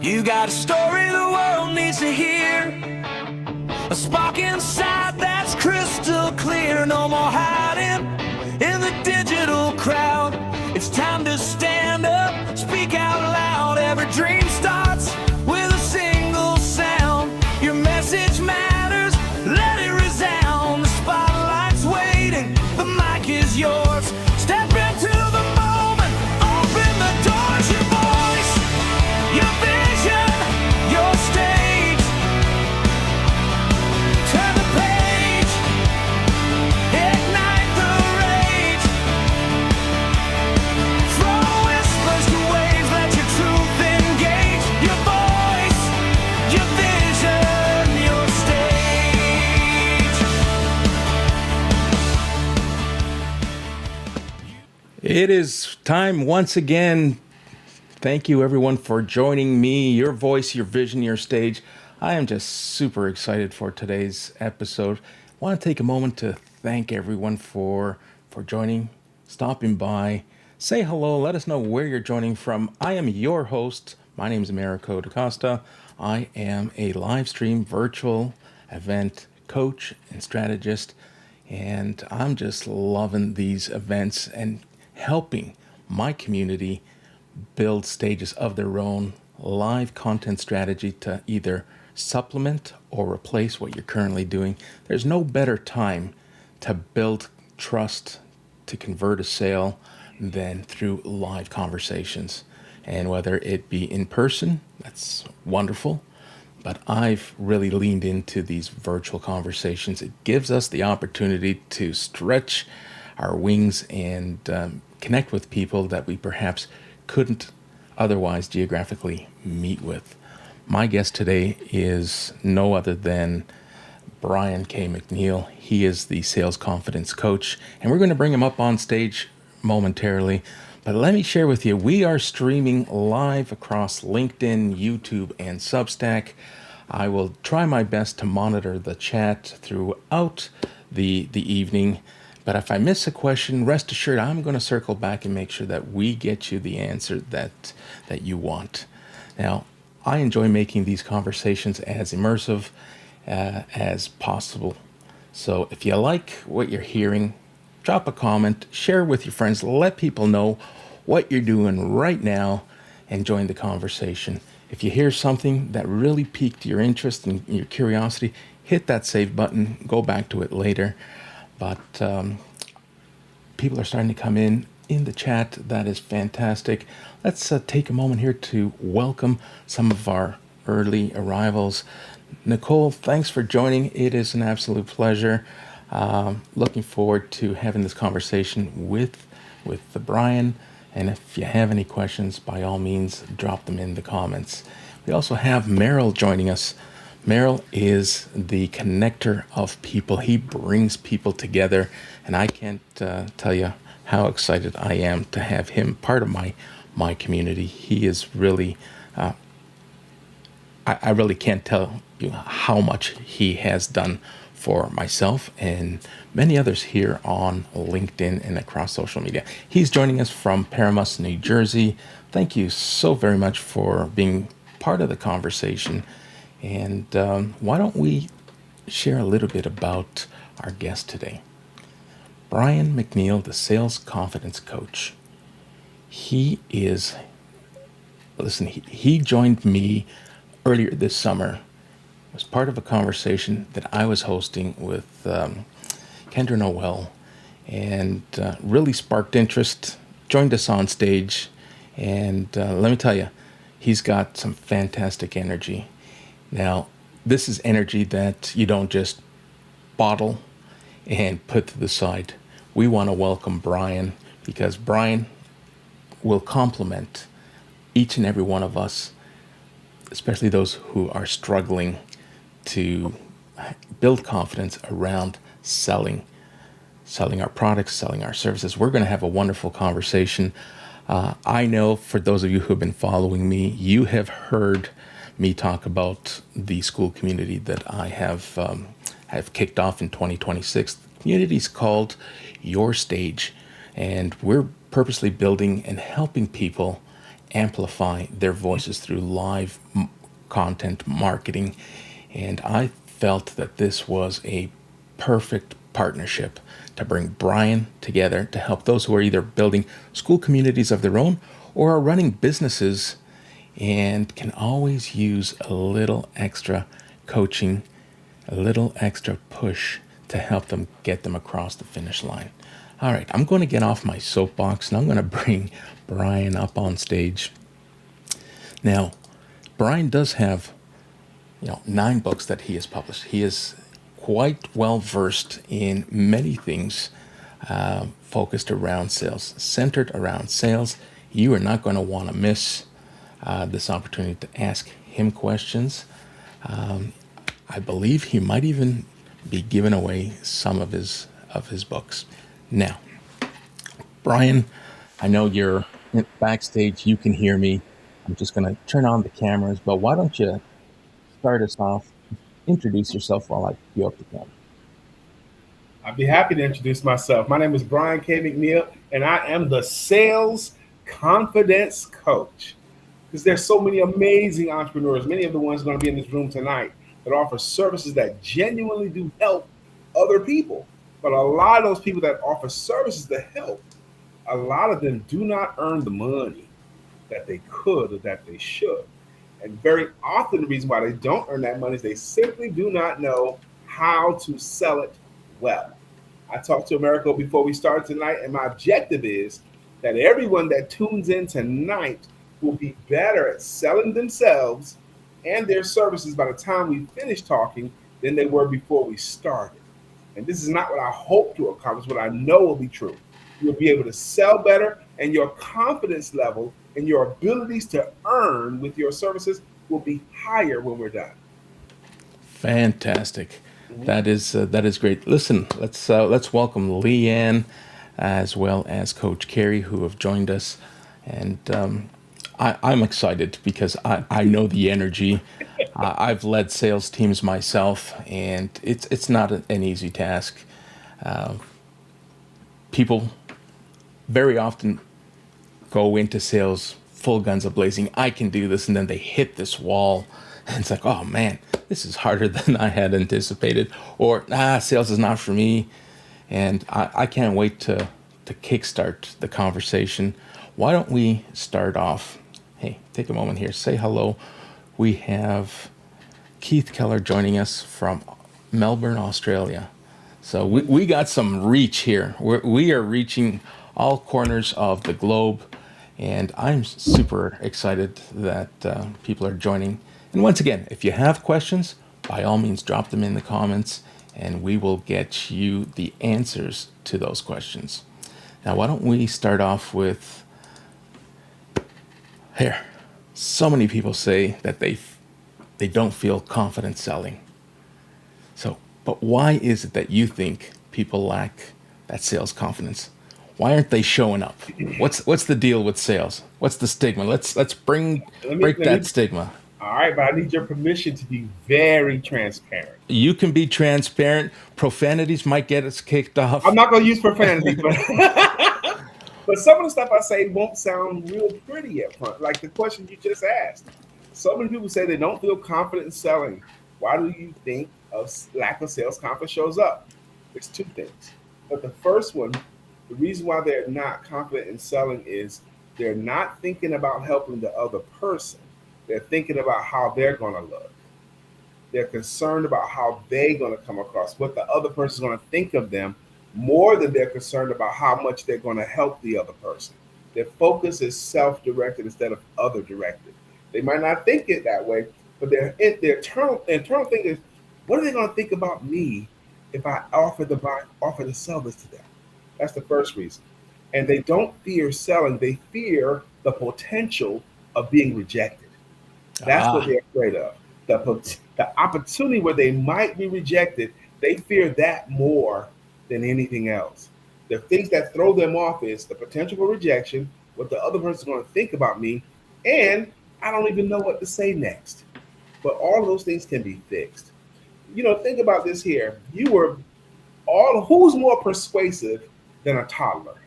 You got a story the world needs to hear, a spark inside that's crystal clear. No more hiding in the digital crowd. It's time to stand up, speak out loud. Every dream starts with a single sound. Your message matters, let it resound. The spotlight's waiting, the mic is yours. Step into the moment, open the doors. Your voice, your vision, your stage. Turn the page, ignite the rage. From whispers to waves, let your truth engage. Your voice, your vision, your stage. It is time once again. Thank you, everyone, for joining me. Your voice, your vision, your stage. I am just super excited for today's episode. I want to take a moment to thank everyone for joining, stopping by. Say hello. Let us know where you're joining from. I am your host. My name is Americo DaCosta. I am a live stream virtual event coach and strategist, and I'm just loving these events and helping my community build stages of their own live content strategy to either supplement or replace what you're currently doing. There's no better time to build trust, to convert a sale, than through live conversations. And whether it be in person, that's wonderful, but I've really leaned into these virtual conversations. It gives us the opportunity to stretch our wings and connect with people that we perhaps couldn't otherwise geographically meet with. My guest today is no other than Brian K. McNeill. He is the sales confidence coach, and we're going to bring him up on stage momentarily. But let me share with you, we are streaming live across LinkedIn, YouTube, and Substack. I will try my best to monitor the chat throughout the evening. But if I miss a question, rest assured I'm going to circle back and make sure that we get you the answer that you want. Now, I enjoy making these conversations as immersive as possible. So if you like what you're hearing, drop a comment, share with your friends, let people know what you're doing right now, and join the conversation. If you hear something that really piqued your interest and your curiosity, hit that save button, go back to it later. But people are starting to come in the chat. That is fantastic. Let's take a moment here to welcome some of our early arrivals. Nicole, thanks for joining. It is an absolute pleasure. Looking forward to having this conversation with Brian. And if you have any questions, by all means, drop them in the comments. We also have Merrill joining us. Merrill is the connector of people. He brings people together, and I can't tell you how excited I am to have him part of my community. He is really, I really can't tell you how much he has done for myself and many others here on LinkedIn and across social media. He's joining us from Paramus, New Jersey. Thank you so very much for being part of the conversation. And why don't we share a little bit about our guest today? Brian McNeill, the sales confidence coach. He joined me earlier this summer. It was part of a conversation that I was hosting with Kendra Noel, and really sparked interest, joined us on stage, and let me tell you, he's got some fantastic energy. Now, this is energy that you don't just bottle and put to the side. We want to welcome Brian, because Brian will complement each and every one of us, especially those who are struggling to build confidence around selling our products, selling our services. We're going to have a wonderful conversation. I know for those of you who have been following me, you have heard me talk about the school community that I have kicked off in 2026. The community is called Your Stage, and we're purposely building and helping people amplify their voices through live content marketing. And I felt that this was a perfect partnership to bring Brian together to help those who are either building school communities of their own or are running businesses and can always use a little extra coaching, a little extra push to help them get them across the finish line. All right, I'm going to get off my soapbox and I'm going to bring Brian up on stage. Now, Brian does have, 9 books that he has published. He is quite well versed in many things focused around sales, centered around sales. You are not going to want to miss this opportunity to ask him questions. I believe he might even be giving away some of his books. Now, Brian, I know you're backstage. You can hear me. I'm just going to turn on the cameras, but why don't you start us off? Introduce yourself while I cue up the camera. I'd be happy to introduce myself. My name is Brian K. McNeill, and I am the Sales Confidence Coach. Because there's so many amazing entrepreneurs, many of the ones going to be in this room tonight, that offer services that genuinely do help other people. But a lot of those people that offer services to help, a lot of them do not earn the money that they could or that they should. And very often the reason why they don't earn that money is they simply do not know how to sell it well. I talked to Americo before we started tonight, and my objective is that everyone that tunes in tonight will be better at selling themselves and their services by the time we finish talking than they were before we started. And this is not what I hope to accomplish, what I know will be true. You'll be able to sell better, and your confidence level and your abilities to earn with your services will be higher when we're done. Fantastic. That is great. Listen, let's welcome Leanne as well as Coach Carey, who have joined us, and I'm excited because I know the energy. I've led sales teams myself, and it's not an easy task. People very often go into sales full guns a-blazing. I can do this, and then they hit this wall, and it's like, oh man, this is harder than I had anticipated, or sales is not for me, and I can't wait to kickstart the conversation. Why don't we start off? Hey, take a moment here, say hello. We have Keith Keller joining us from Melbourne, Australia. So we got some reach here. We are reaching all corners of the globe, and I'm super excited that people are joining. And once again, if you have questions, by all means, drop them in the comments, and we will get you the answers to those questions. Now, why don't we start off with, here, so many people say that they don't feel confident selling. So, but why is it that you think people lack that sales confidence? Why aren't they showing up? What's the deal with sales? What's the stigma? Let's break that stigma. All right, but I need your permission to be very transparent. You can be transparent. Profanities might get us kicked off. I'm not going to use profanity, but but some of the stuff I say won't sound real pretty up front. Like the question you just asked. So many people say they don't feel confident in selling. Why do you think a lack of sales confidence shows up? There's 2 things. But the first one, the reason why they're not confident in selling is they're not thinking about helping the other person. They're thinking about how they're going to look. They're concerned about how they're going to come across, what the other person is going to think of them, more than they're concerned about how much they're going to help the other person. Their focus is self-directed instead of other-directed. They might not think it that way, but their internal thing is, what are they going to think about me if I offer to sell this to them? That's the first reason. And they don't fear selling. They fear the potential of being rejected. That's what they're afraid of. The opportunity where they might be rejected, they fear that more than anything else. The things that throw them off is the potential for rejection, what the other person is going to think about me, and I don't even know what to say next. But all of those things can be fixed. Think about this here. Who's more persuasive than a toddler?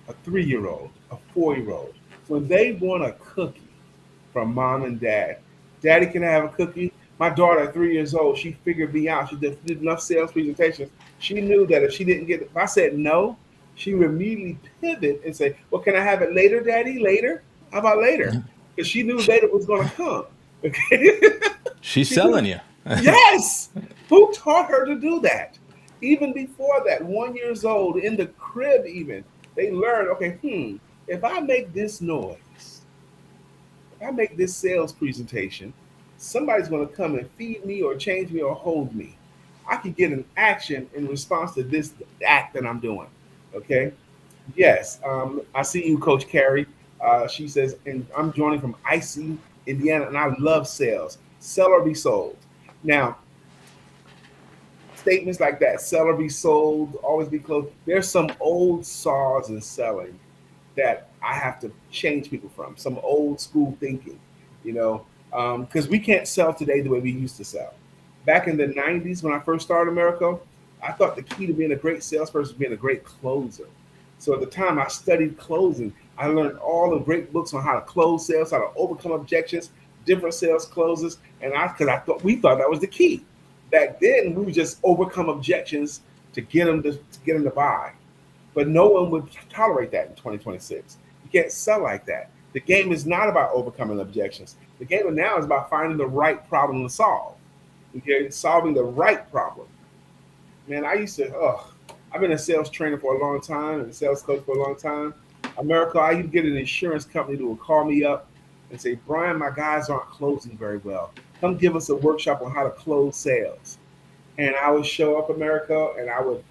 A 3-year-old, a 4-year-old, When they want a cookie from mom and dad, daddy, can I have a cookie? My daughter at 3 years old, she figured me out. She did enough sales presentations. She knew that if she didn't get it, if I said no, she would immediately pivot and say, well, can I have it later, daddy? Later? How about later? Because she knew later was going to come. Okay. She's She knew. selling you. Yes. Who taught her to do that? Even before that, 1 years old, in the crib, even, they learned, okay, if I make this noise, if I make this sales presentation, somebody's going to come and feed me or change me or hold me. I could get an action in response to this act that I'm doing. Okay. Yes. I see you, Coach Carrie. She says, and I'm joining from Icy, Indiana, and I love sales. Sell or be sold. Now, statements like that, sell or be sold, always be closed. There's some old saws in selling that I have to change people from, some old school thinking, you know, because we can't sell today the way we used to sell. Back in the 90s, when I first started America, I thought the key to being a great salesperson was being a great closer. So at the time, I studied closing. I learned all the great books on how to close sales, how to overcome objections, different sales closes, and because I thought we thought that was the key. Back then, we would just overcome objections to get them to buy. But no one would tolerate that in 2026. You can't sell like that. The game is not about overcoming objections. The game now is about finding the right problem to solve. Okay, solving the right problem. Man, I've been a sales trainer for a long time and a sales coach for a long time. America, I used to get an insurance company that would call me up and say, Brian, my guys aren't closing very well. Come give us a workshop on how to close sales. And I would show up, America, and I would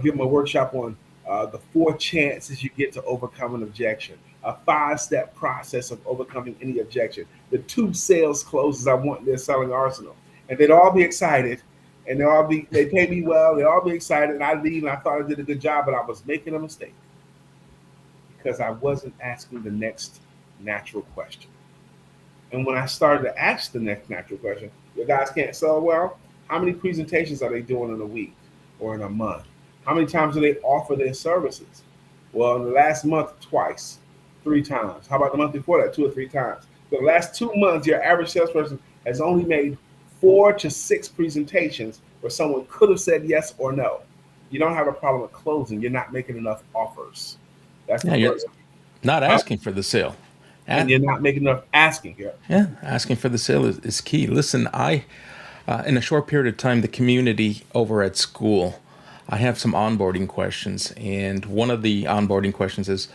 give them a workshop on the 4 chances you get to overcome an objection, a 5-step process of overcoming any objection, the 2 sales closes I want in their selling arsenal. And they'd all be excited, and they pay me well, they'd all be excited, and I leave, and I thought I did a good job, but I was making a mistake because I wasn't asking the next natural question. And when I started to ask the next natural question, your guys can't sell well, how many presentations are they doing in a week or in a month? How many times do they offer their services? Well, in the last month, twice, 3 times. How about the month before that, 2 or 3 times? The last 2 months, your average salesperson has only made 4 to 6 presentations where someone could have said yes or no. You don't have a problem with closing. You're not making enough offers. That's the You're first. not asking for the sale. And you're not making enough asking here. Yeah, asking for the sale is key. Listen, in a short period of time, the community over at school, I have some onboarding questions. And one of the onboarding questions is,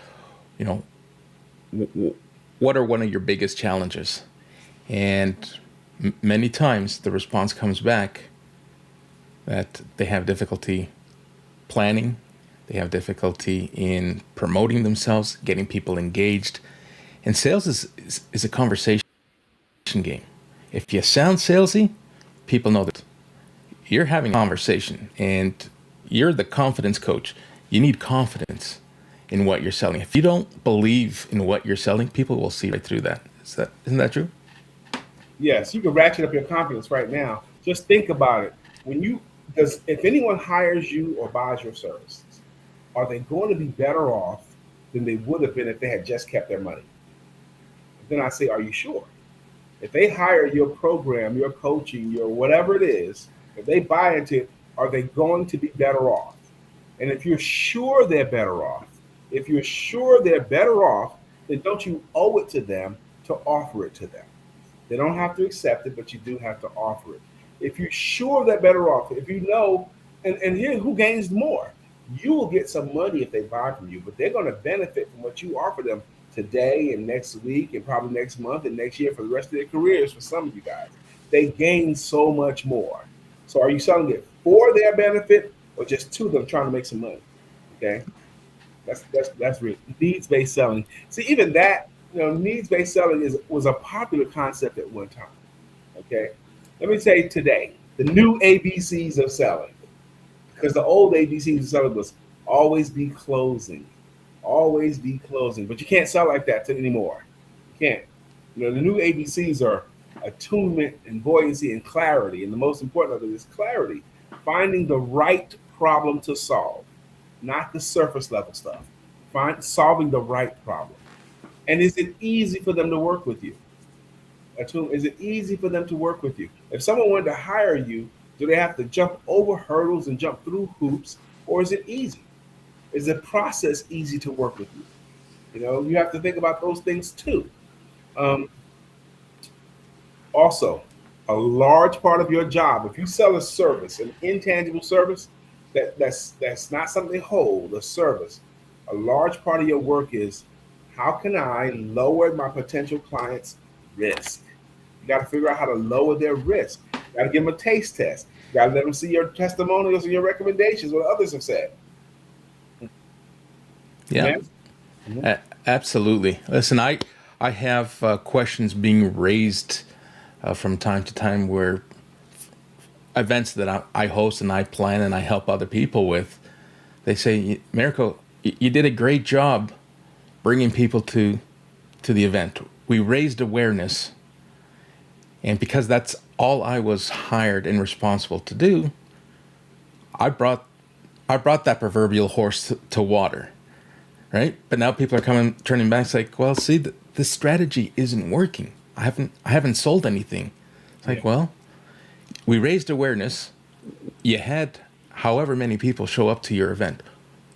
what are one of your biggest challenges? And many times the response comes back that they have difficulty planning, they have difficulty in promoting themselves, getting people engaged. And sales is a conversation game. If you sound salesy, people know that you're having a conversation and you're the confidence coach. You need confidence in what you're selling. If you don't believe in what you're selling, people will see right through that. Isn't that true? Yes, you can ratchet up your confidence right now. Just think about it. If anyone hires you or buys your services, are they going to be better off than they would have been if they had just kept their money? Then I say, are you sure? If they hire your program, your coaching, your whatever it is, if they buy into it, are they going to be better off? And if you're sure they're better off, then don't you owe it to them to offer it to them? They don't have to accept it, but you do have to offer it. If you're sure they're better off, if you know, and here, who gains more? You will get some money if they buy from you, but they're going to benefit from what you offer them today and next week and probably next month and next year for the rest of their careers. For some of you guys, they gain so much more. So are you selling it for their benefit or just to them trying to make some money? Okay, that's real needs-based selling. See, even that, needs-based selling was a popular concept at one time. Okay, let me say today the new ABCs of selling, because the old ABCs of selling was always be closing. Always be closing, but you can't sell like that anymore. You can't. The new ABCs are attunement and buoyancy and clarity, and the most important of it is clarity. Finding the right problem to solve, not the surface level stuff. Solving the right problem. And is it easy for them to work with you? Is it easy for them to work with you? If someone wanted to hire you, do they have to jump over hurdles and jump through hoops, or is it easy? Is the process easy to work with you? You have to think about those things too. Um, Also, a large part of your job, if you sell a service, an intangible service, that's not something they hold, a service. A large part of your work is how can I lower my potential clients' risk? You got to figure out how to lower their risk. You got to give them a taste test. You got to let them see your testimonials and your recommendations, what others have said. Yeah, Amen. Mhm. absolutely. Listen, I have questions being raised from time to time where events that I host and I plan and I help other people with, they say, Miracle, you did a great job bringing people to the event. We raised awareness, and because that's all I was hired and responsible to do, I brought that proverbial horse to water, right? But now people are turning back. It's like, well, see, this strategy isn't working. I haven't sold anything. It's Yeah. like, well, we raised awareness. You had however many people show up to your event.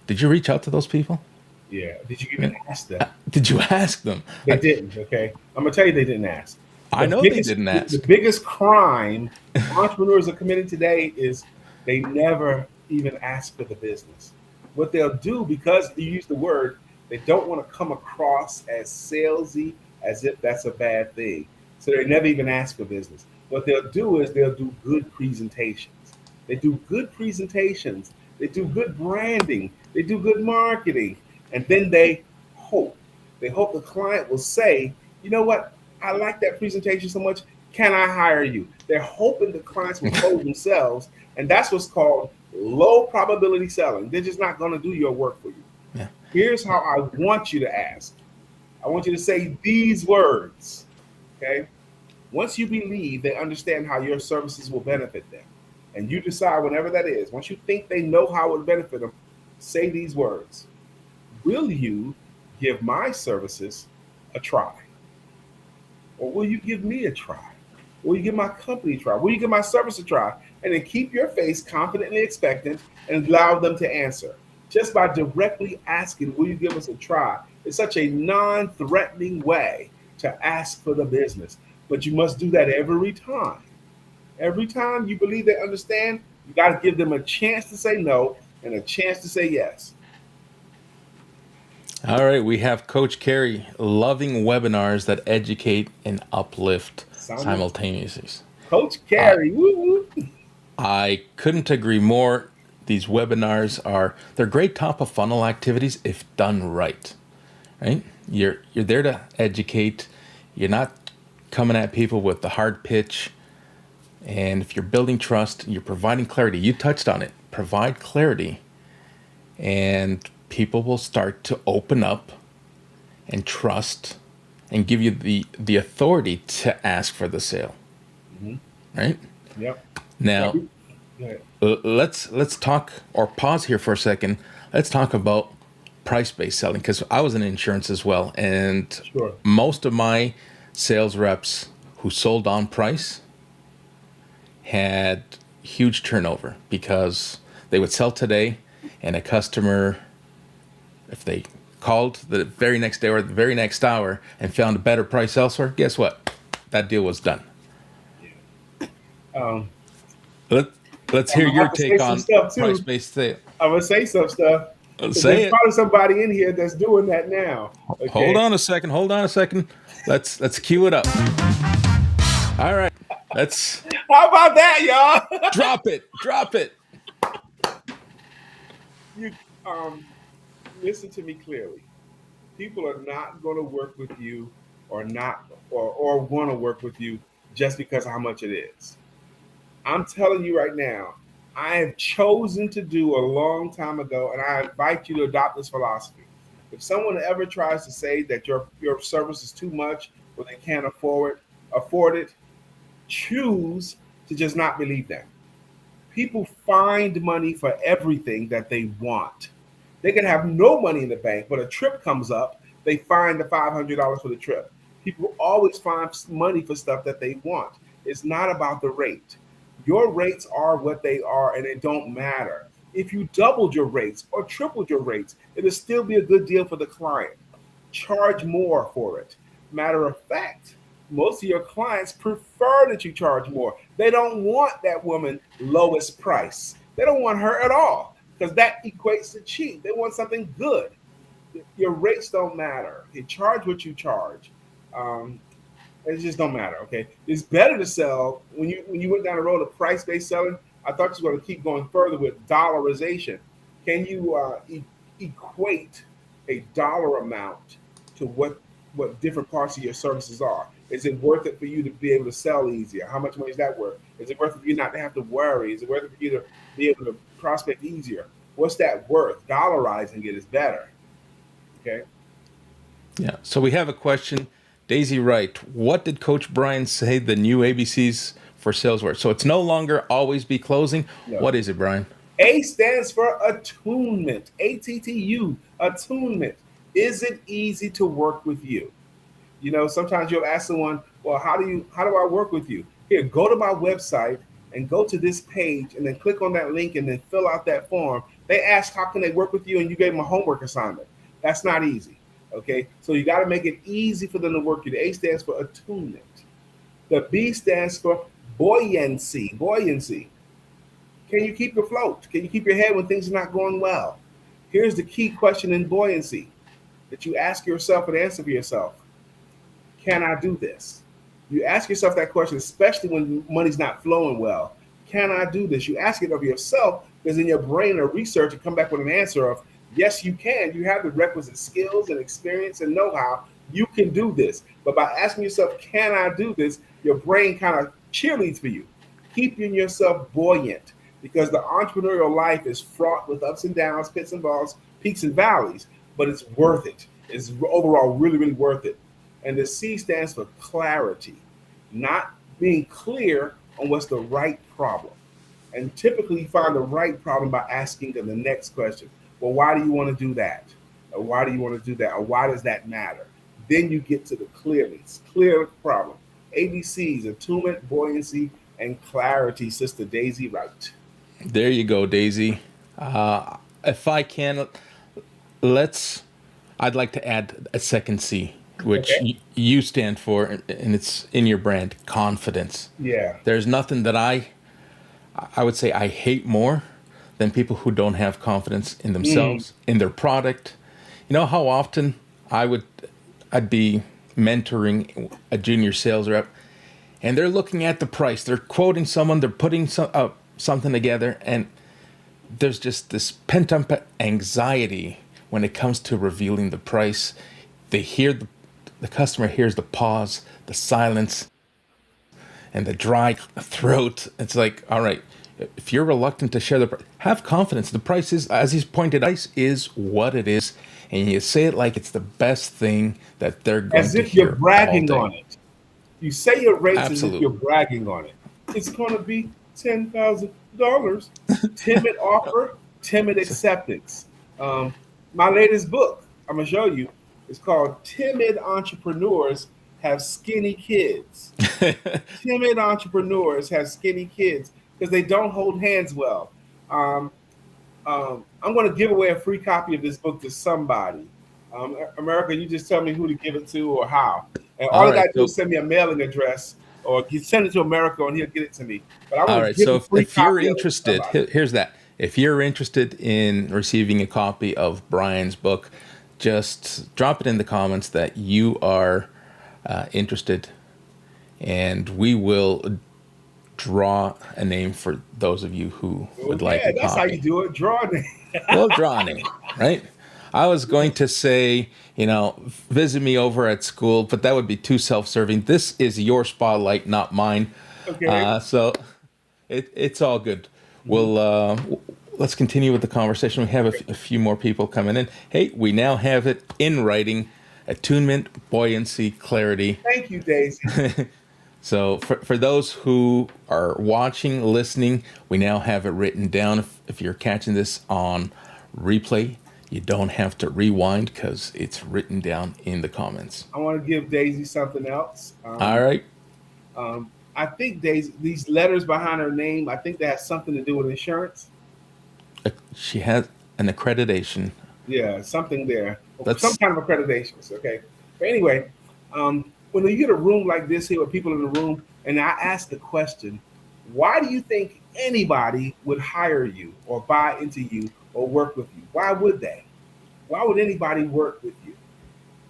Did you reach out to those people? Yeah. Did you even ask them? Did you ask them? They didn't. Okay, I'm gonna tell you they didn't ask. I know they didn't The ask. biggest crime entrepreneurs are committing today is they never even ask for the business. What they'll do, because you use the word, they don't want to come across as salesy, as if that's a bad thing. So they never even ask for business. What they'll do is they'll do good presentations. They do good presentations. They do good branding. They do good marketing, and then hope. They hope the client will say, you know what? I like that presentation so much. Can I hire you? They're hoping the clients will close themselves. And that's what's called low probability selling. They're just not going to do your work for you. Yeah. Here's how I want you to ask. I want you to say these words. Okay. Once you believe they understand how your services will benefit them, and you decide whenever that is, once you think they know how it would benefit them, say these words. Will you give my services a try? Or will you give me a try? Will you give my company a try? Will you give my service a try? And then keep your face confidently expectant and allow them to answer. Just by directly asking, will you give us a try? It's such a non-threatening way to ask for the business. But you must do that every time. Every time you believe they understand, you got to give them a chance to say no and a chance to say yes. All right, we have Coach Carey loving webinars that educate and uplift Sound simultaneously. Coach I, Carey, woo woo. I couldn't agree more. These webinars they're great top of funnel activities if done right. Right? You're there to educate. You're not coming at people with the hard pitch. And if you're building trust, you're providing clarity. You touched on it. Provide clarity, and people will start to open up and trust and give you the authority to ask for the sale. Mhm. Right? Yep. Now, Go ahead. let's talk or pause here for a second. Let's talk about price-based selling, because I was in insurance as well, and Sure. most of my sales reps who sold on price had huge turnover because they would sell today, and a customer, if they called the very next day or the very next hour and found a better price elsewhere, guess what? That deal was done. Um, Let, let's I'm hear gonna your have to say take some on stuff too. price-based sale. I'm gonna say some stuff. Say There's it. probably somebody in here that's doing that now. Hold Okay. on a second. Hold on a second. Let's cue it up. All right. Let's How about that, y'all? drop it. Drop it. You listen to me clearly. People are not going to work with you, or not, or want to work with you just because of how much it is. I'm telling you right now, I have chosen to do a long time ago, and I invite you to adopt this philosophy. If someone ever tries to say that your service is too much or they can't afford it, choose to just not believe them. People find money for everything that they want. They can have no money in the bank, but a trip comes up they find the $500 for the trip. People always find money for stuff that they want. It's not about the rate. Your rates are what they are, and they don't matter. If you doubled your rates or tripled your rates, it'll still be a good deal for the client. Charge more for it. Matter of fact, most of your clients prefer that you charge more. They don't want that woman lowest price. They don't want her at all because that equates to cheap. They want something good. Your rates don't matter. You charge what you charge. It just don't matter. Okay, it's better to sell when you went down the road of price-based selling. I thought you were going to keep going further with dollarization. Can you equate a dollar amount to what different parts of your services are? Is it worth it for you to be able to sell easier? How much money is that worth? Is it worth it for you not to have to worry? Is it worth it for you to be able to prospect easier? What's that worth? Dollarizing it is better. Okay. Yeah. So we have a question. Daisy Wright, what did Coach Brian say the new ABCs for sales were? So it's no longer always be closing. No. What is it, Brian? A stands for attunement. ATTU, attunement. Is it easy to work with you? You know, sometimes you'll ask someone, well, how do I work with you? Here, go to my website and go to this page and then click on that link and then fill out that form. They ask, how can they work with you? And you gave them a homework assignment. That's not easy. Okay, so you got to make it easy for them to work with you. The A stands for attunement. The B stands for buoyancy. Buoyancy. Can you keep afloat? Can you keep your head when things are not going well? Here's the key question in buoyancy that you ask yourself and answer for yourself. Can I do this? You ask yourself that question, especially when money's not flowing well. Can I do this? You ask it of yourself because in your brain or research, you come back with an answer of, yes, you can. You have the requisite skills and experience and know-how. You can do this. But by asking yourself, can I do this? Your brain kind of cheerleads for you, keeping yourself buoyant because the entrepreneurial life is fraught with ups and downs, pits and balls, peaks and valleys, but it's worth it. It's overall really, really worth it. And the C stands for clarity, not being clear on what's the right problem. And typically you find the right problem by asking the next question. Well, why do you want to do that? Or why do you want to do that? Or why does that matter? Then you get to the clear problem. ABCs, attunement, buoyancy, and clarity, Sister Daisy Wright. There you go, Daisy. If I can, I'd like to add a second C, which you stand for, and it's in your brand, confidence. Yeah. There's nothing that I would say I hate more than people who don't have confidence in themselves, in their product. You know how often I'd be mentoring a junior sales rep, and they're looking at the price. They're quoting someone, they're putting something together, and there's just this pent-up anxiety when it comes to revealing the price. They hear the customer hears the pause, the silence, and the dry throat. It's like, all right, if you're reluctant to share the price, have confidence. The price is, as he's pointed out, price is what it is, and you say it like it's the best thing that they're going to hear. As if you're bragging on it. You say your rates Absolutely. As if you're bragging on it. It's going to be $10,000. Timid offer, timid acceptance. My latest book, I'm going to show you, is called Timid Entrepreneurs Have Skinny Kids. Timid entrepreneurs have skinny kids because they don't hold hands well. I'm going to give away a free copy of this book to somebody. America, you just tell me who to give it to or how. And all you got to do is send me a mailing address, or you send it to America and he'll get it to me. But I all right, so if you're interested, here's that. If you're interested in receiving a copy of Brian's book, just drop it in the comments that you are interested, and we will draw a name for those of you who would like a that's copy. How you do it. Draw a name. We'll draw a name, right? I was going to say, visit me over at school, but that would be too self-serving. This is your spotlight, not mine. Okay. So it's all good. We'll let's continue with the conversation. We have a few more people coming in. Hey, we now have it in writing: attunement, buoyancy, clarity. Thank you, Daisy. So for those who are watching, listening, we now have it written down. If you're catching this on replay, You don't have to rewind because it's written down in the comments. I want to give Daisy something else. All right. I think Daisy, these letters behind her name, I think that has something to do with insurance. She has an accreditation. Yeah, something there. Some That's kind of accreditations. Okay. But anyway, when you get a room like this here with people in the room, and I ask the question, why do you think anybody would hire you or buy into you or work with you? Why would they? Why would anybody work with you?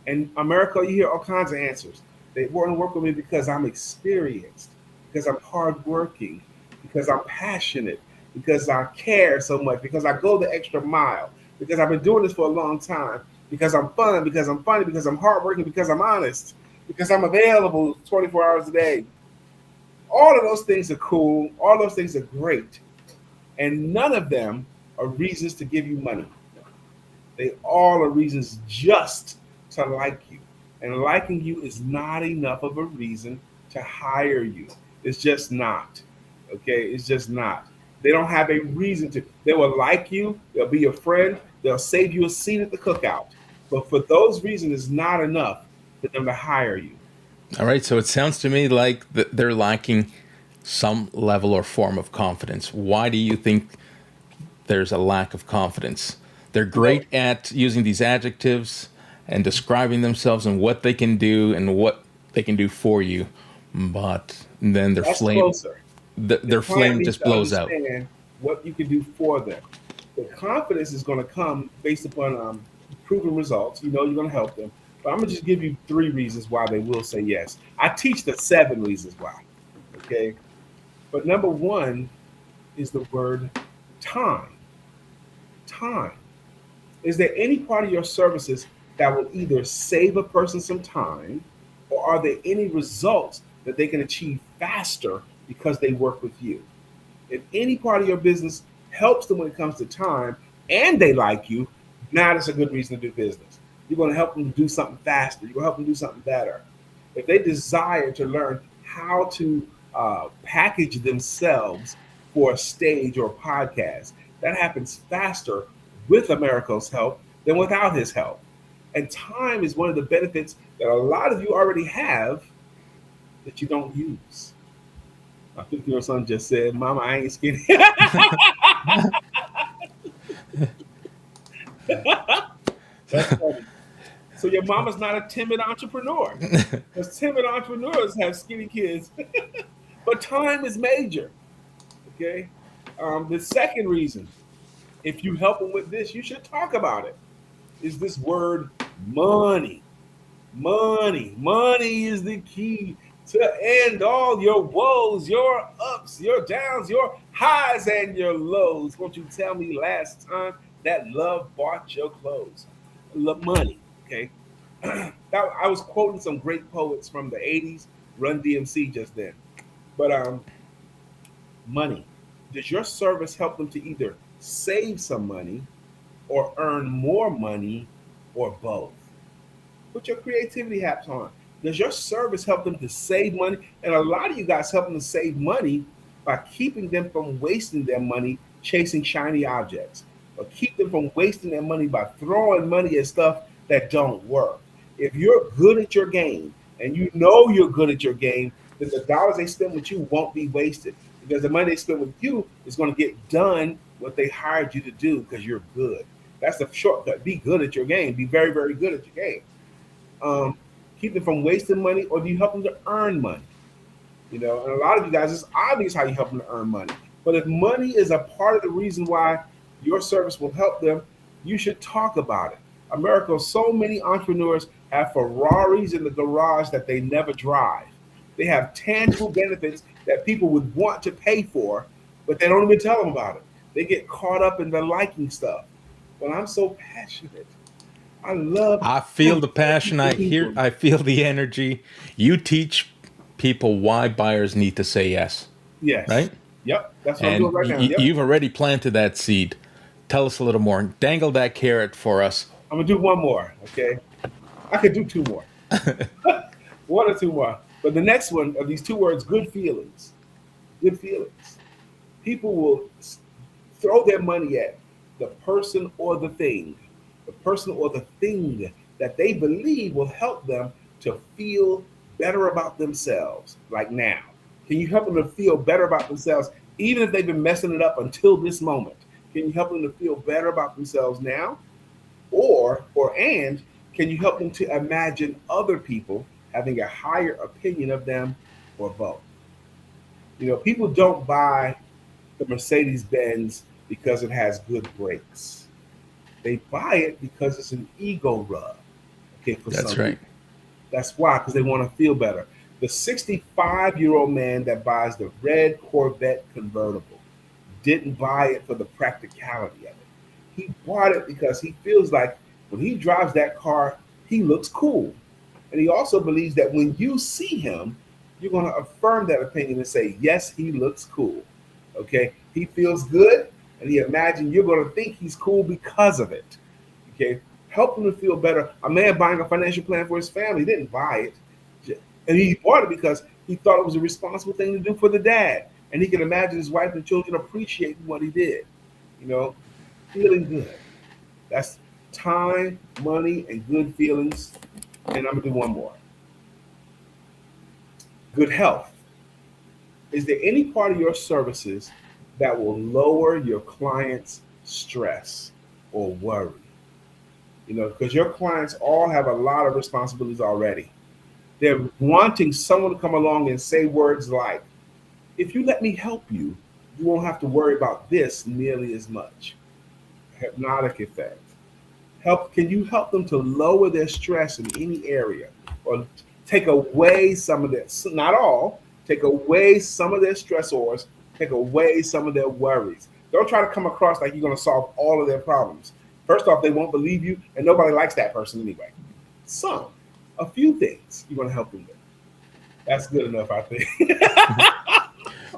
And America, you hear all kinds of answers. They want to work with me because I'm experienced, because I'm hardworking, because I'm passionate, because I care so much, because I go the extra mile, because I've been doing this for a long time, because I'm fun, because I'm funny, because I'm hardworking, because I'm honest, because I'm available 24 hours a day. All of those things are cool. All those things are great. And none of them are reasons to give you money. They all are reasons just to like you. And liking you is not enough of a reason to hire you. It's just not. Okay? It's just not. They don't have a reason to. They will like you. They'll be your friend. They'll save you a seat at the cookout. But for those reasons, it's not enough for them to hire you. all right. So it sounds to me like they're lacking some level or form of confidence. Why do you think there's a lack of confidence? They're great at using these adjectives and describing themselves and what they can do and what they can do for you, but then their That's flame, closer. their Client flame needs just to blows out. understand what you can do for them. The confidence is going to come based upon proven results. You know you're going to help them. But I'm going to just give you 3 reasons why they will say yes. I teach the 7 reasons why. Okay. But number 1 is the word time. Time. Is there any part of your services that will either save a person some time, or are there any results that they can achieve faster because they work with you? If any part of your business helps them when it comes to time and they like you, now that's a good reason to do business. You're going to help them do something faster. You're going to help them do something better. If they desire to learn how to package themselves for a stage or a podcast, that happens faster with Americo's help than without his help. And time is one of the benefits that a lot of you already have that you don't use. My 50-year-old son just said, Mama, I ain't skinny. That's funny. So your mama's not a timid entrepreneur. Because timid entrepreneurs have skinny kids. But time is major. Okay. The second reason, if you help them with this, you should talk about it, is this word money. Money. Money is the key to end all your woes, your ups, your downs, your highs, and your lows. Won't you tell me last time that love bought your clothes? Love money. Okay. I was quoting some great poets from the 80s, Run DMC just then. But money. Does your service help them to either save some money or earn more money or both? Put your creativity hats on. Does your service help them to save money? And a lot of you guys help them to save money by keeping them from wasting their money chasing shiny objects, or keep them from wasting their money by throwing money at stuff that don't work. If you're good at your game and you know you're good at your game, then the dollars they spend with you won't be wasted, because the money they spend with you is going to get done what they hired you to do because you're good. That's the shortcut. Be good at your game. Be very, very good at your game. Keep them from wasting money, or do you help them to earn money? You know, and a lot of you guys, it's obvious how you help them to earn money. But if money is a part of the reason why your service will help them, you should talk about it. America, so many entrepreneurs have Ferraris in the garage that they never drive. They have tangible benefits that people would want to pay for, but they don't even tell them about it. They get caught up in the liking stuff. But I'm so passionate. I feel the passion. I feel the energy. You teach people why buyers need to say yes. Yes. Right? Yep. That's what I'm And doing right now. Yep. you've already planted that seed. Tell us a little more. Dangle that carrot for us. I'm going to do one more, okay? I could do 2 more. 1 or 2 more. But the next one of these 2 words, good feelings. Good feelings. People will throw their money at the person or the thing the person or the thing that they believe will help them to feel better about themselves, like now? Can you help them to feel better about themselves, even if they've been messing it up until this moment? Can you help them to feel better about themselves now? And can you help them to imagine other people having a higher opinion of them, or both? People don't buy the Mercedes Benz because it has good brakes. They buy it because it's an ego rub. Okay, for That's some right. people. That's why, because they want to feel better. The 65-year-old man that buys the red Corvette convertible didn't buy it for the practicality of it. He bought it because he feels like when he drives that car, he looks cool. And he also believes that when you see him, you're going to affirm that opinion and say, yes, he looks cool. Okay. He feels good, and he imagines you're going to think he's cool because of it. Okay. Help him to feel better. A man buying a financial plan for his family didn't buy it. And he bought it because he thought it was a responsible thing to do for the dad. And he can imagine his wife and children appreciating what he did. You know, feeling good. That's time, money, and good feelings. And I'm going to do one more. Good health. Is there any part of your services that will lower your client's stress or worry? Because your clients all have a lot of responsibilities already. They're wanting someone to come along and say words like, if you let me help you, you won't have to worry about this nearly as much. Hypnotic effect. Can you help them to lower their stress in any area, or take away some of their, not all, take away some of their stressors, take away some of their worries? Don't try to come across like you're going to solve all of their problems. First off, they won't believe you, and nobody likes that person anyway. A few things you're going to help them with. That's good enough, I think.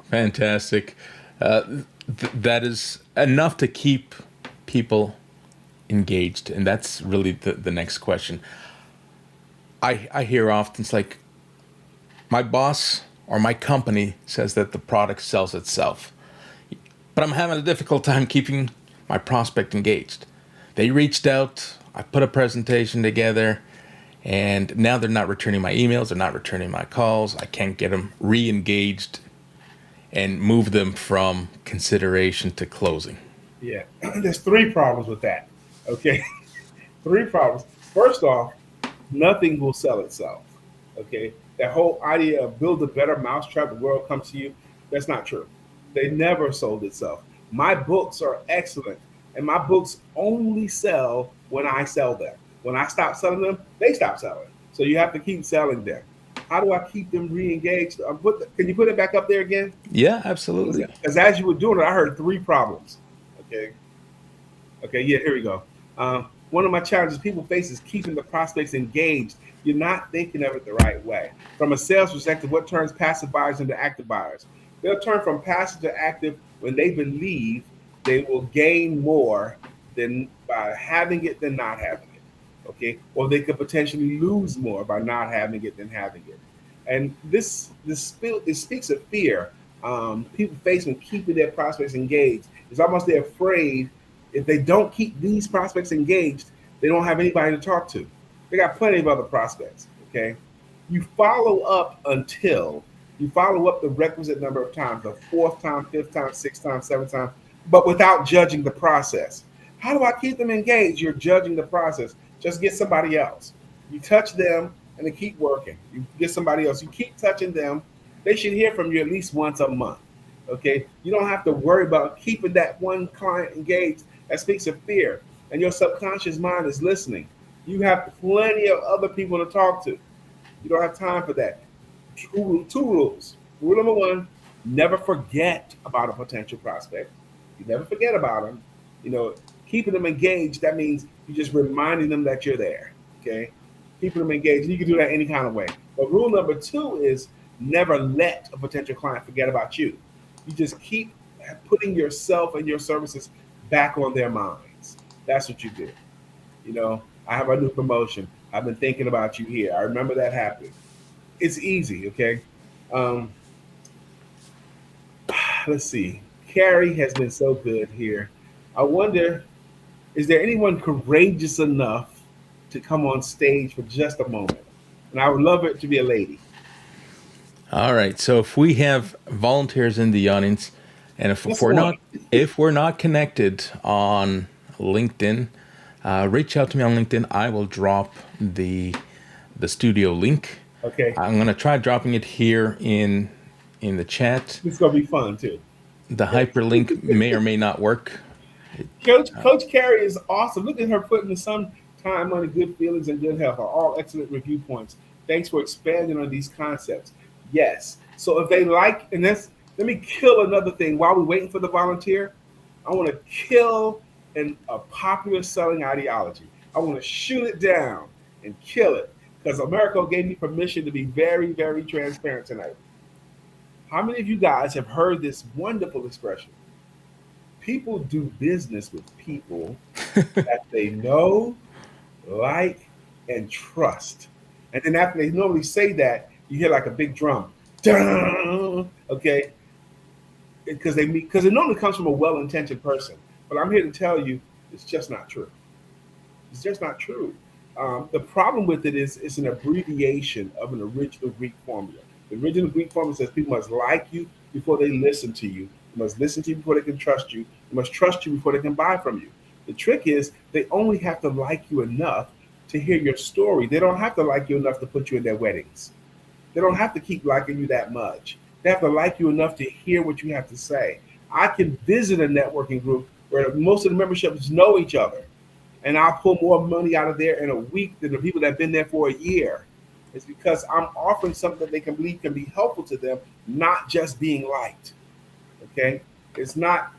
Fantastic. That is enough to keep people engaged, and that's really the next question. I hear often, it's like, my boss or my company says that the product sells itself, but I'm having a difficult time keeping my prospect engaged. They reached out, I put a presentation together, and now they're not returning my emails, they're not returning my calls. I can't get them re-engaged and move them from consideration to closing. Yeah, there's three problems with that. Okay, three problems. First off, nothing will sell itself. Okay, that whole idea of build a better mousetrap, the world comes to you, that's not true. They never sold itself. My books are excellent, and my books only sell when I sell them. When I stop selling them, they stop selling. So you have to keep selling them. How do I keep them re-engaged? Can you put it back up there again? Yeah, absolutely. Because as you were doing it, I heard three problems. Okay. Okay. Yeah. Here we go. One of my challenges people face is keeping the prospects engaged. You're not thinking of it the right way. From a sales perspective, what turns passive buyers into active buyers? They'll turn from passive to active when they believe they will gain more than by having it than not having it. Okay, or they could potentially lose more by not having it than having it. And this speaks of fear. People face when keeping their prospects engaged. It's almost they're afraid if they don't keep these prospects engaged, they don't have anybody to talk to. They got plenty of other prospects. Okay, you follow up until you follow up the requisite number of times, the fourth time, fifth time, sixth time, seventh time, but without judging the process. How do I keep them engaged? You're judging the process. Just get somebody else. You touch them and they keep working. You get somebody else. You keep touching them. They should hear from you at least once a month. Okay. You don't have to worry about keeping that one client engaged. That speaks of fear. And your subconscious mind is listening. You have plenty of other people to talk to. You don't have time for that. Two rules. Rule number one, never forget about a potential prospect. You never forget about them. Keeping them engaged, that means you're just reminding them that you're there. Okay. Keeping them engaged. You can do that any kind of way. But rule number two is never let a potential client forget about you. You just keep putting yourself and your services back on their minds. That's what you do. I have a new promotion. I've been thinking about you here. I remember that happening. It's easy, okay? Let's see. Carrie has been so good here. I wonder Is there anyone courageous enough to come on stage for just a moment? And I would love it to be a lady. All right. So if we have volunteers in the audience, and Just one. if we're not connected on LinkedIn, reach out to me on LinkedIn. I will drop the studio link. Okay. I'm gonna try dropping it here in the chat. It's gonna be fun too. The hyperlink may or may not work. Coach Carey is awesome. Look at her putting some time on good feelings and good health are all excellent review points. Thanks for expanding on these concepts. Yes. So if they like, and let me kill another thing while we're waiting for the volunteer. I want to kill a popular selling ideology. I want to shoot it down and kill it because America gave me permission to be very, very transparent tonight. How many of you guys have heard this wonderful expression? People do business with people that they know, like, and trust. And then after they normally say that, you hear like a big drum. Dun! Okay? Because it normally comes from a well-intentioned person. But I'm here to tell you, it's just not true. It's just not true. The problem with it is it's an abbreviation of an original Greek formula. The original Greek formula says people must like you before they listen to you. They must listen to you before they can trust you. They must trust you before they can buy from you. The trick is they only have to like you enough to hear your story. They don't have to like you enough to put you in their weddings. They don't have to keep liking you that much. They have to like you enough to hear what you have to say. I can visit a networking group where most of the memberships know each other, and I'll pull more money out of there in a week than the people that have been there for a year. It's because I'm offering something that they can believe can be helpful to them, not just being liked. Okay? It's not,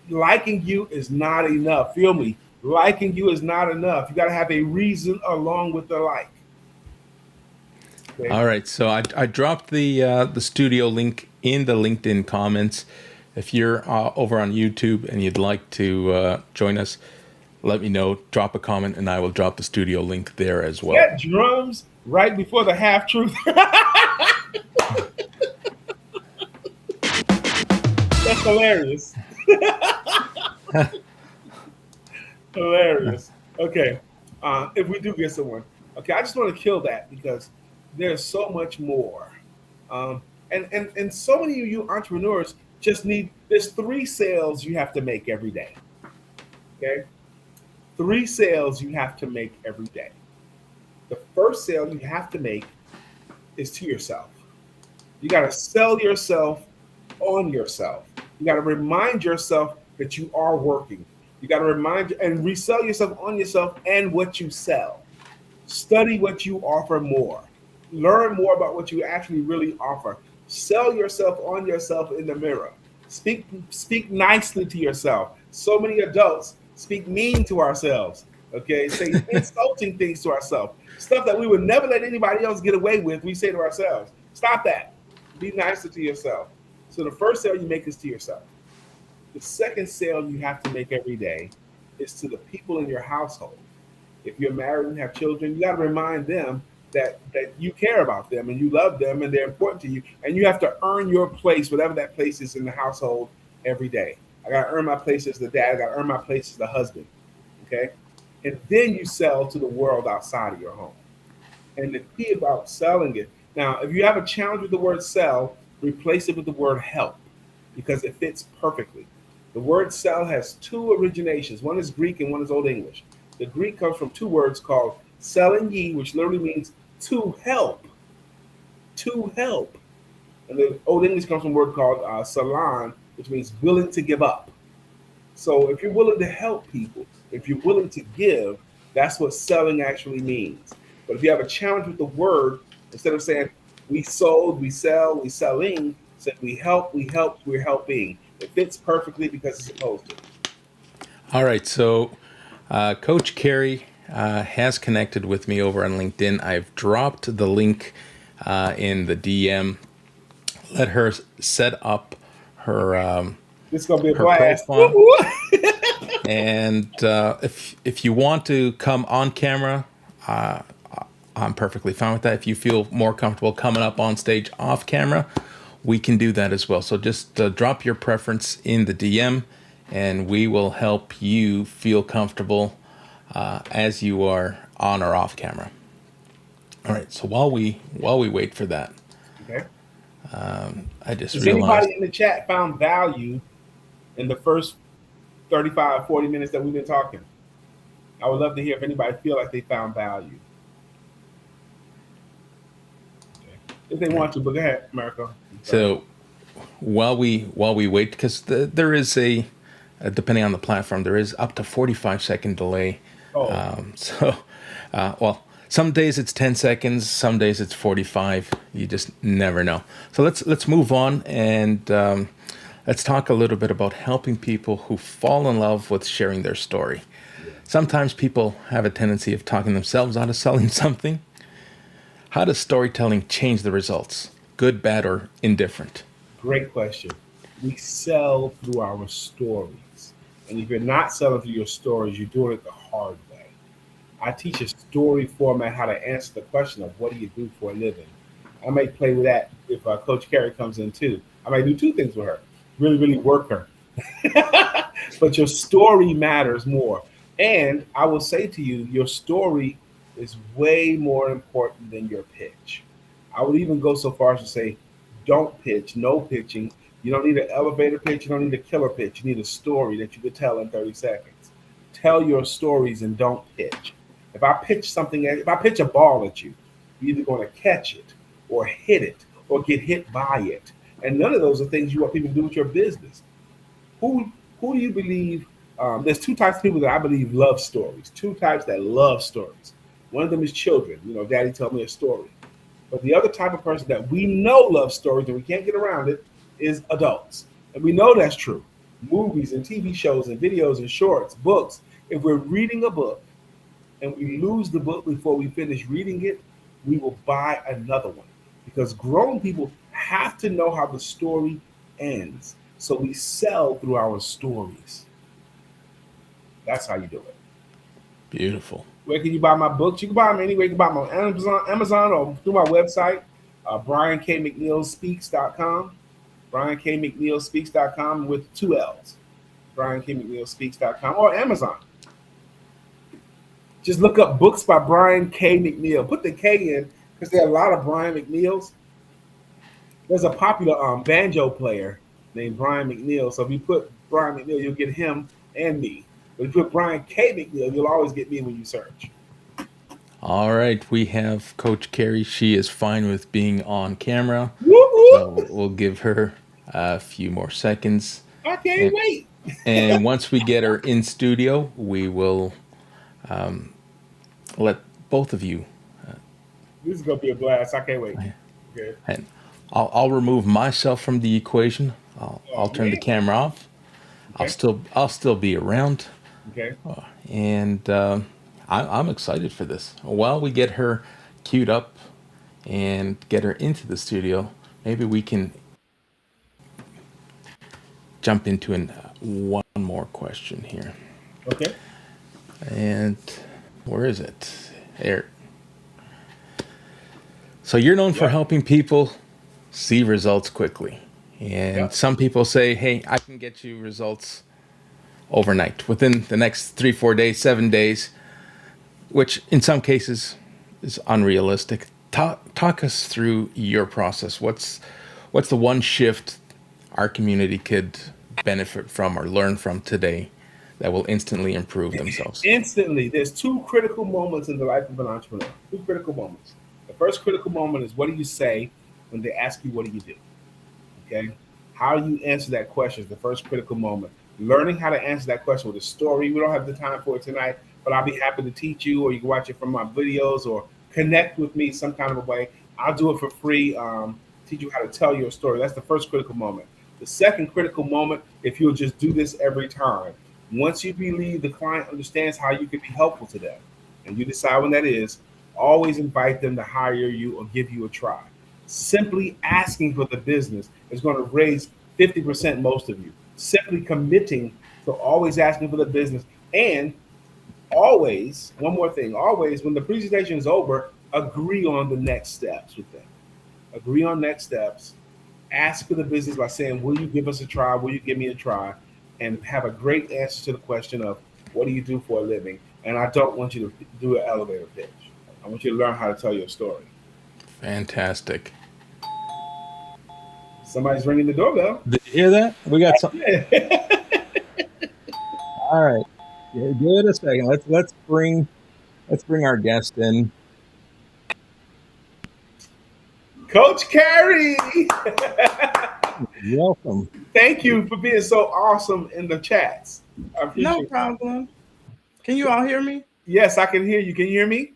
liking you is not enough. Feel me? Liking you is not enough. You got to have a reason along with the like. Okay? All right, so I dropped the studio link in the LinkedIn comments. If you're over on YouTube and you'd like to join us, let me know. Drop a comment, and I will drop the studio link there as well. Get drums right before the half truth. That's hilarious. Hilarious. Okay, if we do get someone, okay, I just want to kill that because there's so much more, and so many of you entrepreneurs just need. There's 3 sales you have to make every day. Okay, 3 sales you have to make every day. The first sale you have to make is to yourself. You got to sell yourself on yourself. You got to remind yourself that you are working. You got to remind and resell yourself on yourself and what you sell. Study what you offer more. Learn more about what you actually really offer. Sell yourself on yourself in the mirror. Speak nicely to yourself. So many adults speak mean to ourselves. Okay, say insulting things to ourselves. Stuff that we would never let anybody else get away with, we say to ourselves. Stop that. Be nicer to yourself. So the first sale you make is to yourself. The second sale you have to make every day is to the people in your household. If you're married and have children, you got to remind them that you care about them and you love them and they're important to you. And you have to earn your place, whatever that place is in the household, every day. I got to earn my place as the dad. I got to earn my place as the husband. Okay? And then you sell to the world outside of your home. And the key about selling it, now, if you have a challenge with the word sell, replace it with the word help because it fits perfectly. The word sell has 2 originations. One is Greek and one is Old English. The Greek comes from 2 words called selling ye, which literally means to help. To help. And the Old English comes from a word called salon, which means willing to give up. So if you're willing to help people, if you're willing to give, that's what selling actually means. But if you have a challenge with the word, instead of saying we sold, we sell, we selling, say we help, we're helping. It fits perfectly because it's supposed to. All right, so Coach Carey has connected with me over on LinkedIn. I've dropped the link in the DM. Let her set up her This is gonna be a her blast. profile. And if you want to come on camera, I'm perfectly fine with that. If you feel more comfortable coming up on stage off camera, we can do that as well. So just drop your preference in the DM, and we will help you feel comfortable as you are on or off camera. All right. So while we wait for that, Okay. I just Has realized. anybody in the chat found value in the first 35, 40 minutes that we've been talking? I would love to hear if anybody feel like they found value. Okay. If they want to, but go ahead, America. So while we wait, because there is depending on the platform, there is up to 45-second delay. Oh, So, well, some days it's 10 seconds, some days it's 45. You just never know. So let's move on and let's talk a little bit about helping people who fall in love with sharing their story. yeah. Sometimes people have a tendency of talking themselves out of selling something. How does storytelling change the results? Good, bad, or indifferent? Great question. We sell through our stories. And if you're not selling through your stories, you're doing it the hard way. I teach a story format how to answer the question of what do you do for a living. I may play with that if Coach Carey comes in too. I may do two things with her. Really, really work her. But your story matters more. And I will say to you, your story is way more important than your pitch. I would even go so far as to say, don't pitch, no pitching. You don't need an elevator pitch, you don't need a killer pitch. You need a story that you could tell in 30 seconds. Tell your stories and don't pitch. If I pitch a ball at you, you're either going to catch it or hit it or get hit by it. And none of those are things you want people to do with your business. Who do you believe? There's two types of people that I believe love stories. Two types that love stories. One of them is children. You know, Daddy told me a story. But the other type of person that we know loves stories and we can't get around it is adults. And we know that's true. Movies and TV shows and videos and shorts, books. If we're reading a book and we lose the book before we finish reading it, we will buy another one. Because grown people have to know how the story ends. So we sell through our stories. That's how you do it. Beautiful. Where can you buy my books? You can buy them anywhere. You can buy them on Amazon or through my website, BrianKMcNeillSpeaks.com. BrianKMcNeillSpeaks.com with two L's. BrianKMcNeillSpeaks.com or Amazon. Just look up books by Brian K. McNeill. Put the K in because there are a lot of Brian McNeills. There's a popular banjo player named Brian McNeill. So if you put Brian McNeill, you'll get him and me. But if you put Brian K. McNeill, you'll always get me when you search. All right, we have Coach Carey. She is fine with being on camera. Whoop, So whoop. we'll give her a few more seconds. I can't And, wait. and once we get her in studio, we will let both of you. This is gonna be a blast. I can't wait. Okay. And I'll remove myself from the equation. I'll turn the man. camera off. Okay. I'll still be around, Okay. and I'm excited for this. While we get her queued up and get her into the studio, maybe we can jump into one more question here. Okay. And where is it? There. So you're known for Yeah. helping people see results quickly. And Yeah. some people say, hey, I can get you results overnight, within the next 3, 4 days, 7 days, which in some cases is unrealistic. Talk us through your process. What's the one shift our community could benefit from or learn from today that will instantly improve themselves? Instantly, there's two critical moments in the life of an entrepreneur. Two critical moments. The first critical moment is what do you say when they ask you what do you do? Okay. How you answer that question is the first critical moment. Learning how to answer that question with a story. We don't have the time for it tonight, but I'll be happy to teach you, or you can watch it from my videos or connect with me some kind of a way. I'll do it for free. Teach you how to tell your story. That's the first critical moment. The second critical moment, if you'll just do this every time, once you believe the client understands how you can be helpful to them, and you decide when that is, always invite them to hire you or give you a try. Simply asking for the business is going to raise 50% most of you. Simply committing to always asking for the business. And always, one more thing, always when the presentation is over, agree on the next steps with them. Agree on next steps. Ask for the business by saying, will you give us a try? Will you give me a try? and have a great answer to the question of what do you do for a living? And I don't want you to do an elevator pitch. I want you to learn how to tell your story. Fantastic. Somebody's ringing the doorbell. Did you hear that? We got some. Yeah. All right. Yeah, give it a second. Let's bring our guest in. Coach Carey. Welcome. Thank you for being so awesome in the chats. I appreciate No problem. Can you all hear me? Yes, I can hear you. Can you hear me?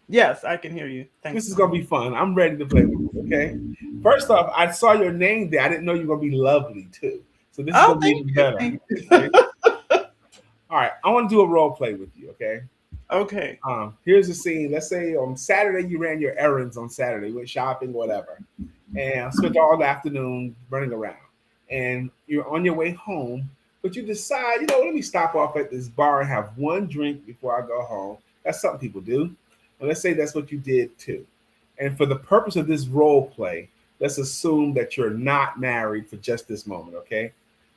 Yes, I can hear you. Thanks. This is gonna be fun. I'm ready to play with you. Okay. First off, I saw your name there. I didn't know you were gonna be lovely too. So this is gonna be even better. Thank you. Okay? All right. I want to do a role play with you. Okay. Okay. Here's the scene. Let's say on Saturday you ran your errands on Saturday, went shopping, whatever, and spent all the afternoon running around. And you're on your way home, but you decide, let me stop off at this bar and have one drink before I go home. That's something people do. And let's say that's what you did too. And for the purpose of this role play, let's assume that you're not married for just this moment, okay?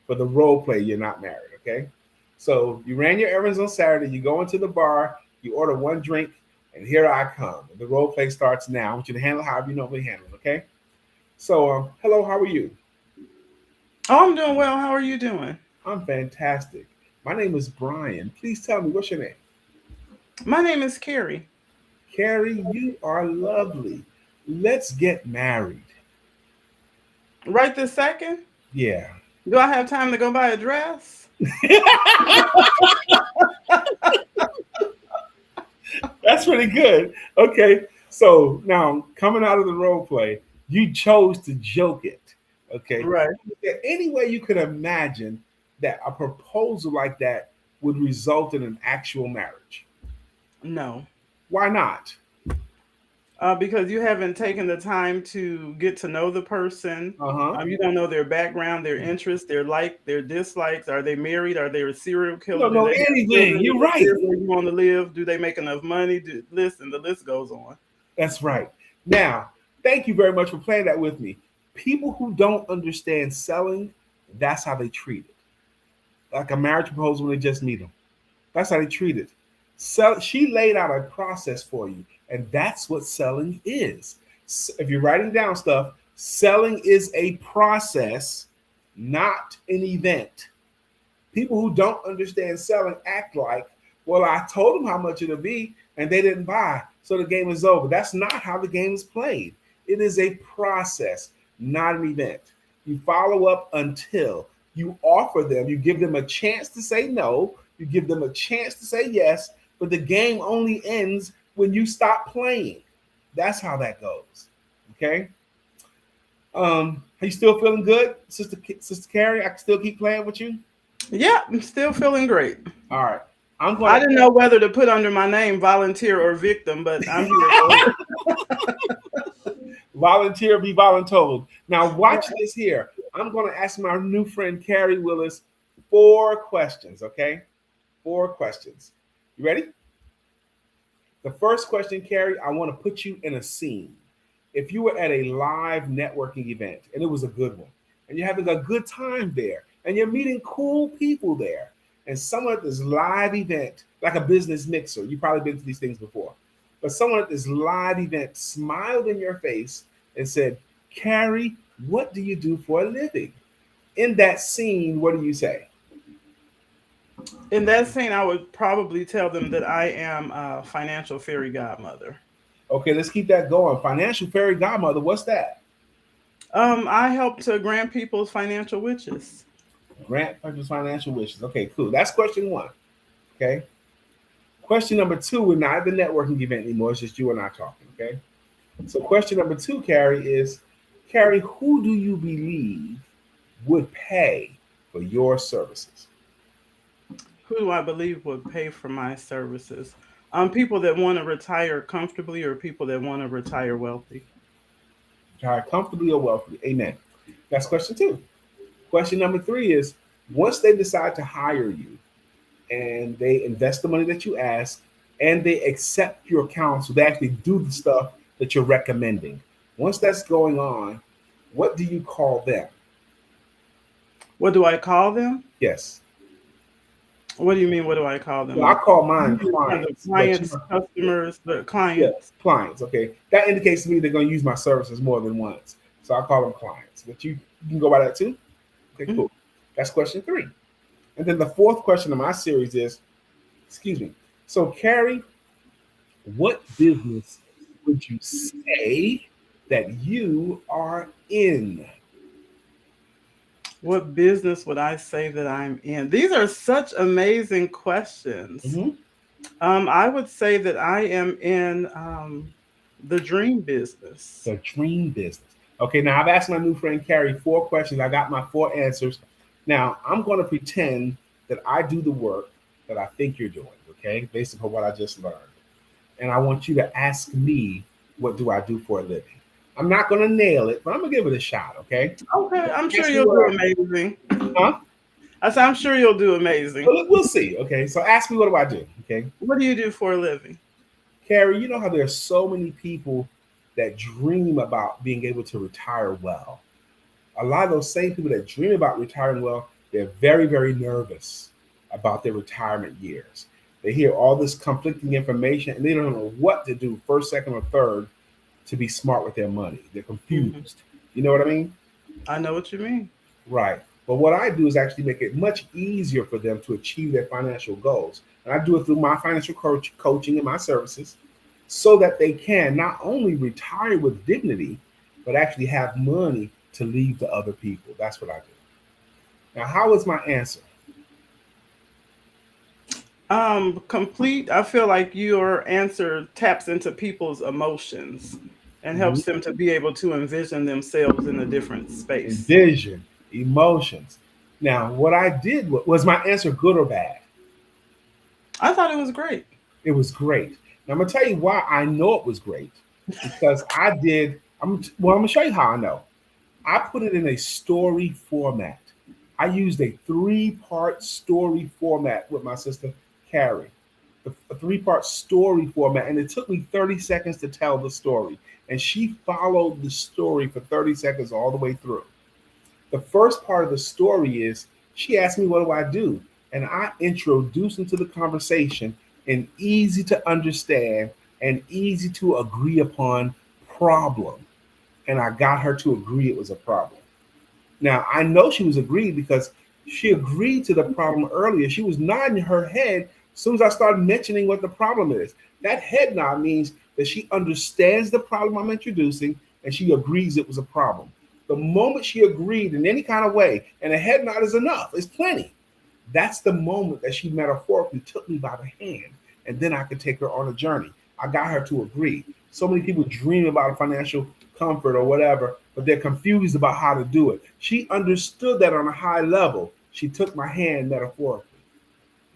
For the role play, you're not married, okay? So you ran your errands on Saturday, you go into the bar, you order one drink, and here I come. The role play starts now. I want you to handle however you normally handle it, okay? So, hello, how are you? Oh, I'm doing well. How are you doing? I'm fantastic. My name is Brian. Please tell me, what's your name? My name is Carrie. Carrie, you are lovely. Let's get married. Right this second? Yeah. Do I have time to go buy a dress? That's pretty good. Okay. So now coming out of the role play, you chose to joke it. Okay. Right. Is there any way you could imagine that a proposal like that would result in an actual marriage? No. Why not? Because you haven't taken the time to get to know the person. You don't know their background, their interests, their dislikes. Are they married? Are they a serial killer? You don't know anything. You're right. Where you want to live? Do they make enough money? The list goes on. That's right. Now, thank you very much for playing that with me. People who don't understand selling, that's how they treat it. Like a marriage proposal when they just meet them. That's how they treat it. She laid out a process for you, and that's what selling is. If you're writing down stuff, selling is a process, not an event. People who don't understand selling act like, well, I told them how much it'll be, and they didn't buy, so the game is over. That's not how the game is played. It is a process, not an event. You follow up until you offer them, you give them a chance to say no, you give them a chance to say yes, but the game only ends when you stop playing. That's how that goes. Okay. Are you still feeling good, Sister Carrie? I can still keep playing with you? Yeah, I'm still feeling great. All right. I didn't know whether to put under my name volunteer or victim, but I'm here. Volunteer, be voluntold. Now watch this here. I'm going to ask my new friend Carrie Willis 4 questions, okay? 4 questions. You ready? The first question, Carrie, I want to put you in a scene. If you were at a live networking event, and it was a good one, and you're having a good time there, and you're meeting cool people there, and someone at this live event, like a business mixer, you've probably been to these things before, but someone at this live event smiled in your face and said, Carrie, what do you do for a living? In that scene, what do you say? In that scene, I would probably tell them that I am a financial fairy godmother. Okay, let's keep that going. Financial fairy godmother, what's that? I help to grant people's financial wishes. Grant people's financial wishes. Okay, cool. That's question 1. Okay. Question number 2, we're not at the networking event anymore. It's just you and I talking. Okay. So question number 2, Carrie, is, Carrie, who do you believe would pay for your services? Who do I believe would pay for my services? People that want to retire comfortably or people that want to retire wealthy. Retire comfortably or wealthy. Amen. That's question 2. Question number 3 is, once they decide to hire you and they invest the money that you ask and they accept your counsel, they actually do the stuff that you're recommending. Once that's going on, what do you call them? What do I call them? Yes. What do you mean? What do I call them? Well, I call mine clients. Clients, customers, but Yeah, clients. clients. Okay, that indicates to me they're going to use my services more than once, so I call them clients. But you can go by that too. Okay, cool. That's question 3, and then the 4th question in my series is, excuse me. So, Carrie, what business would you say that you are in? What business would I say that I'm in? These are such amazing questions. Mm-hmm. I would say that I am in the dream business. The dream business. Okay, now I've asked my new friend Carrie 4 questions. I got my 4 answers. Now I'm going to pretend that I do the work that I think you're doing, okay, based upon what I just learned. And I want you to ask me, what do I do for a living? I'm not going to nail it, but I'm going to give it a shot, okay? Okay, I'm sure you'll do amazing. Huh? I said, I'm sure you'll do amazing. We'll see, okay? So ask me, what do I do, okay? What do you do for a living? Carrie, you know how there are so many people that dream about being able to retire well. A lot of those same people that dream about retiring well, they're very, very nervous about their retirement years. They hear all this conflicting information and they don't know what to do first, second, or third to be smart with their money. They're confused. You know what I mean? I know what you mean. Right. But what I do is actually make it much easier for them to achieve their financial goals. And I do it through my financial coaching and my services so that they can not only retire with dignity, but actually have money to leave to other people. That's what I do. Now, how is my answer? Complete. I feel like your answer taps into people's emotions and helps them to be able to envision themselves in a different space. Envision, emotions. Now, what I did was my answer good or bad? I thought it was great. It was great. Now, I'm going to tell you why I know it was great. Because I'm going to show you how I know. I put it in a story format. I used a 3-part story format with my sister, Carrie. A 3-part story format. And it took me 30 seconds to tell the story. And she followed the story for 30 seconds all the way through. The first part of the story is she asked me, what do I do? And I introduced into the conversation an easy to understand and easy to agree upon problem. And I got her to agree it was a problem. Now, I know she was agreed because she agreed to the problem earlier. She was nodding her head as soon as I started mentioning what the problem is. That head nod means that she understands the problem I'm introducing and she agrees it was a problem. The moment she agreed in any kind of way, and a head nod is enough, it's plenty. That's the moment that she metaphorically took me by the hand, and then I could take her on a journey. I got her to agree. So many people dream about financial comfort or whatever, but they're confused about how to do it. She understood that on a high level. She took my hand metaphorically.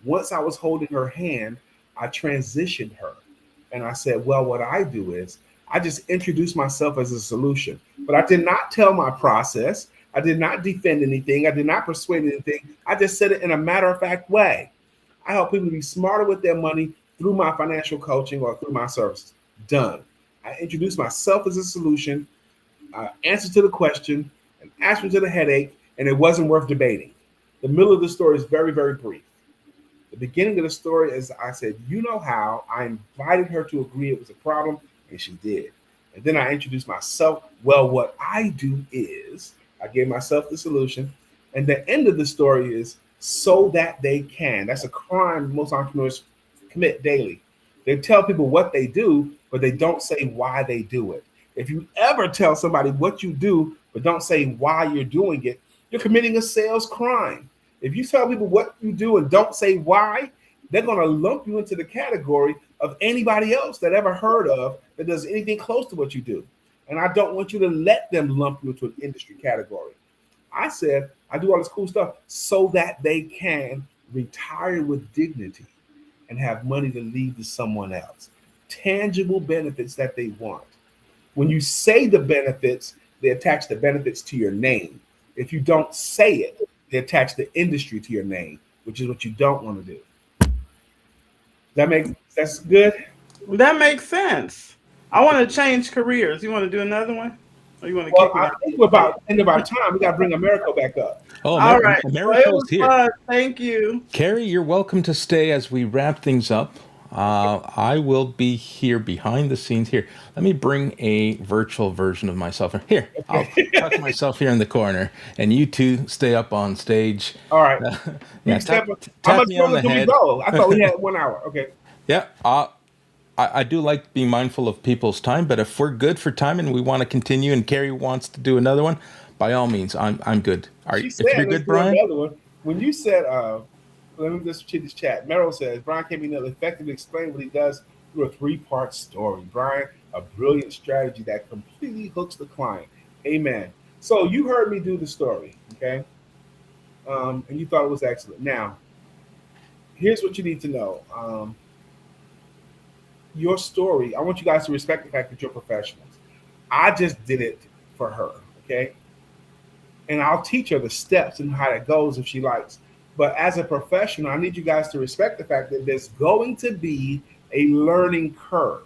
Once I was holding her hand, I transitioned her. And I said, well, what I do is I just introduced myself as a solution, but I did not tell my process. I did not defend anything. I did not persuade anything. I just said it in a matter-of-fact way. I help people to be smarter with their money through my financial coaching or through my services. Done. I introduced myself as a solution, answer to the question, an answer to the headache, and it wasn't worth debating. The middle of the story is very, very brief. The beginning of the story is I said, you know how, I invited her to agree it was a problem, and she did. And then I introduced myself. Well, what I do is I gave myself the solution. And the end of the story is so that they can. That's a crime most entrepreneurs commit daily. They tell people what they do, but they don't say why they do it. If you ever tell somebody what you do, but don't say why you're doing it, you're committing a sales crime. If you tell people what you do and don't say why, they're going to lump you into the category of anybody else that ever heard of that does anything close to what you do. And I don't want you to let them lump you into an industry category. I said, I do all this cool stuff so that they can retire with dignity and have money to leave to someone else. Tangible benefits that they want. When you say the benefits, they attach the benefits to your name. If you don't say it, they attach the industry to your name, which is what you don't want to do. That's good? That makes sense. I want to change careers. You want to do another one? Or you want to Well, kick me I out? think we're about the end of our time. We got to bring America back up. Oh, All right. Well, it Americo's was here. fun. Thank you. Carrie, you're welcome to stay as we wrap things up. I will be here behind the scenes. Here, let me bring a virtual version of myself. Here, I'll Okay. tuck myself here in the corner, and you two stay up on stage. All right. Yeah, How tap much me on further the do we head. go? I thought we had 1 hour. Okay. Yeah, I do like being mindful of people's time, but if we're good for time and we want to continue, and Carrie wants to do another one, by all means, I'm good. She If you're said, let's good, do Brian. another one. When you said, let me just check this chat. Merrill says, Brian can McNeill effectively explain what he does through a 3-part story. Brian, a brilliant strategy that completely hooks the client. Amen. So you heard me do the story, okay? And you thought it was excellent. Now, here's what you need to know. Your story, I want you guys to respect the fact that you're professionals. I just did it for her, okay? And I'll teach her the steps and how that goes if she likes. But as a professional, I need you guys to respect the fact that there's going to be a learning curve.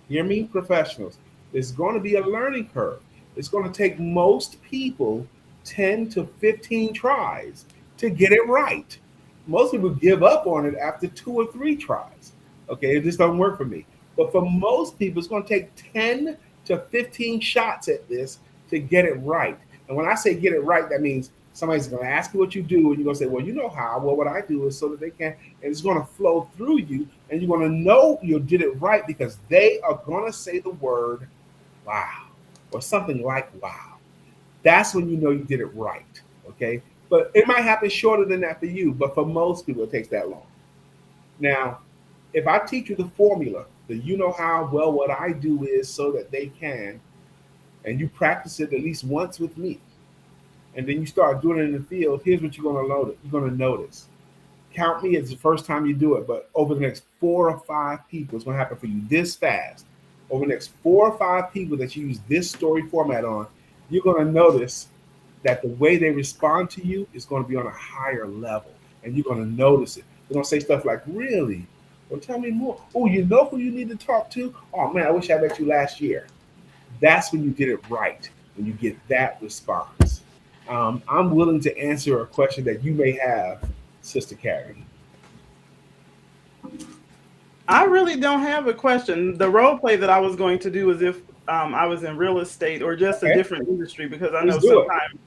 Hear me, professionals? There's going to be a learning curve. It's going to take most people 10 to 15 tries to get it right. Most people give up on it after 2 or 3 tries. Okay, it just doesn't work for me. But for most people, it's going to take 10 to 15 shots at this to get it right. And when I say get it right, that means somebody's going to ask you what you do, and you're going to say, well, you know how. Well, what I do is so that they can, and it's going to flow through you, and you're going to know you did it right because they are going to say the word wow or something like wow. That's when you know you did it right, okay? But it might happen shorter than that for you, but for most people, it takes that long. Now, if I teach you the formula, that you know how, well, what I do is so that they can, and you practice it at least once with me, and then you start doing it in the field, here's what you're going to load it. You're going to notice. Count me as the first time you do it, but over the next 4 or 5 people, it's going to happen for you this fast. Over the next 4 or 5 people that you use this story format on, you're going to notice that the way they respond to you is going to be on a higher level, and you're going to notice it. They're going to say stuff like, really? Well, tell me more. Oh, you know who you need to talk to? Oh, man, I wish I met you last year. That's when you did it right, when you get that response. I'm willing to answer a question that you may have, Sister Carrie. I really don't have a question. The role play that I was going to do is if I was in real estate or just a different industry, because I know sometimes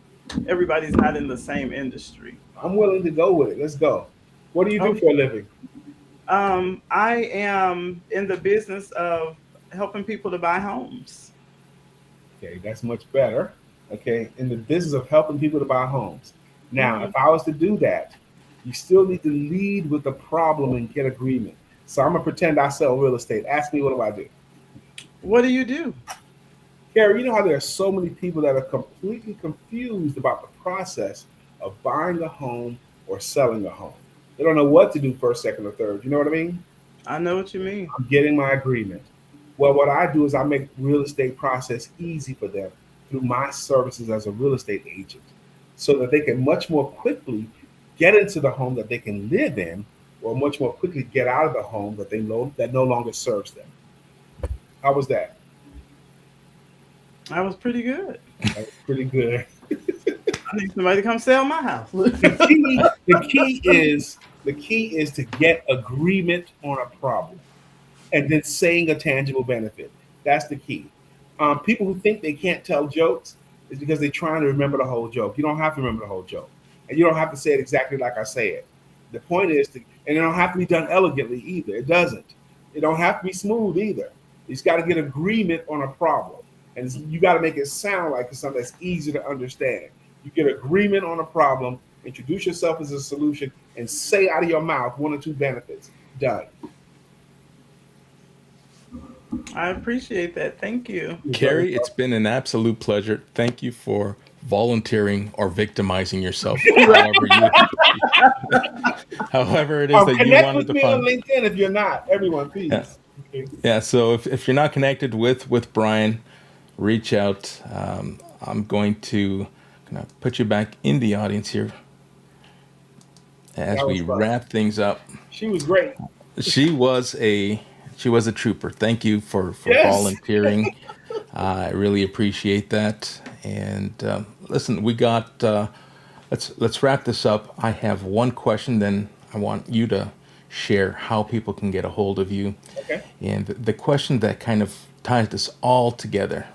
everybody's not in the same industry. I'm willing to go with it. Let's go. What do you do for a living? I am in the business of helping people to buy homes. Okay, that's much better. Okay, in the business of helping people to buy homes. Now, if I was to do that, you still need to lead with the problem and get agreement. So I'm gonna pretend I sell real estate. Ask me, what do I do? What do you do? Carrie, you know how there are so many people that are completely confused about the process of buying a home or selling a home. They don't know what to do first, second, or third. You know what I mean? I know what you mean. I'm getting my agreement. Well, what I do is I make real estate process easy for them through my services as a real estate agent so that they can much more quickly get into the home that they can live in or much more quickly get out of the home that that no longer serves them. How was that? That was pretty good. That was pretty good. I need somebody to come sell my house. The key is to get agreement on a problem and then saying a tangible benefit. That's the key. People who think they can't tell jokes is because they're trying to remember the whole joke. You don't have to remember the whole joke. And you don't have to say it exactly like I say it. The point is and it don't have to be done elegantly either. It doesn't. It don't have to be smooth either. You just got to get agreement on a problem. And you got to make it sound like it's something that's easy to understand. You get agreement on a problem, introduce yourself as a solution, and say out of your mouth 1 or 2 benefits. Done. I appreciate that. Thank you. Carrie, it's been an absolute pleasure. Thank you for volunteering or victimizing yourself. However it is that you connect wanted with to me find. on LinkedIn if you're not. Everyone, please. Yeah. Okay. Yeah, so if you're not connected with Brian, reach out. I'm going to put you back in the audience here as we wrap things up. She was great. She was a trooper. Thank you for volunteering. I really appreciate that. And listen, we got. Let's wrap this up. I have one question, then I want you to share how people can get a hold of you. Okay. And the question that kind of ties this all together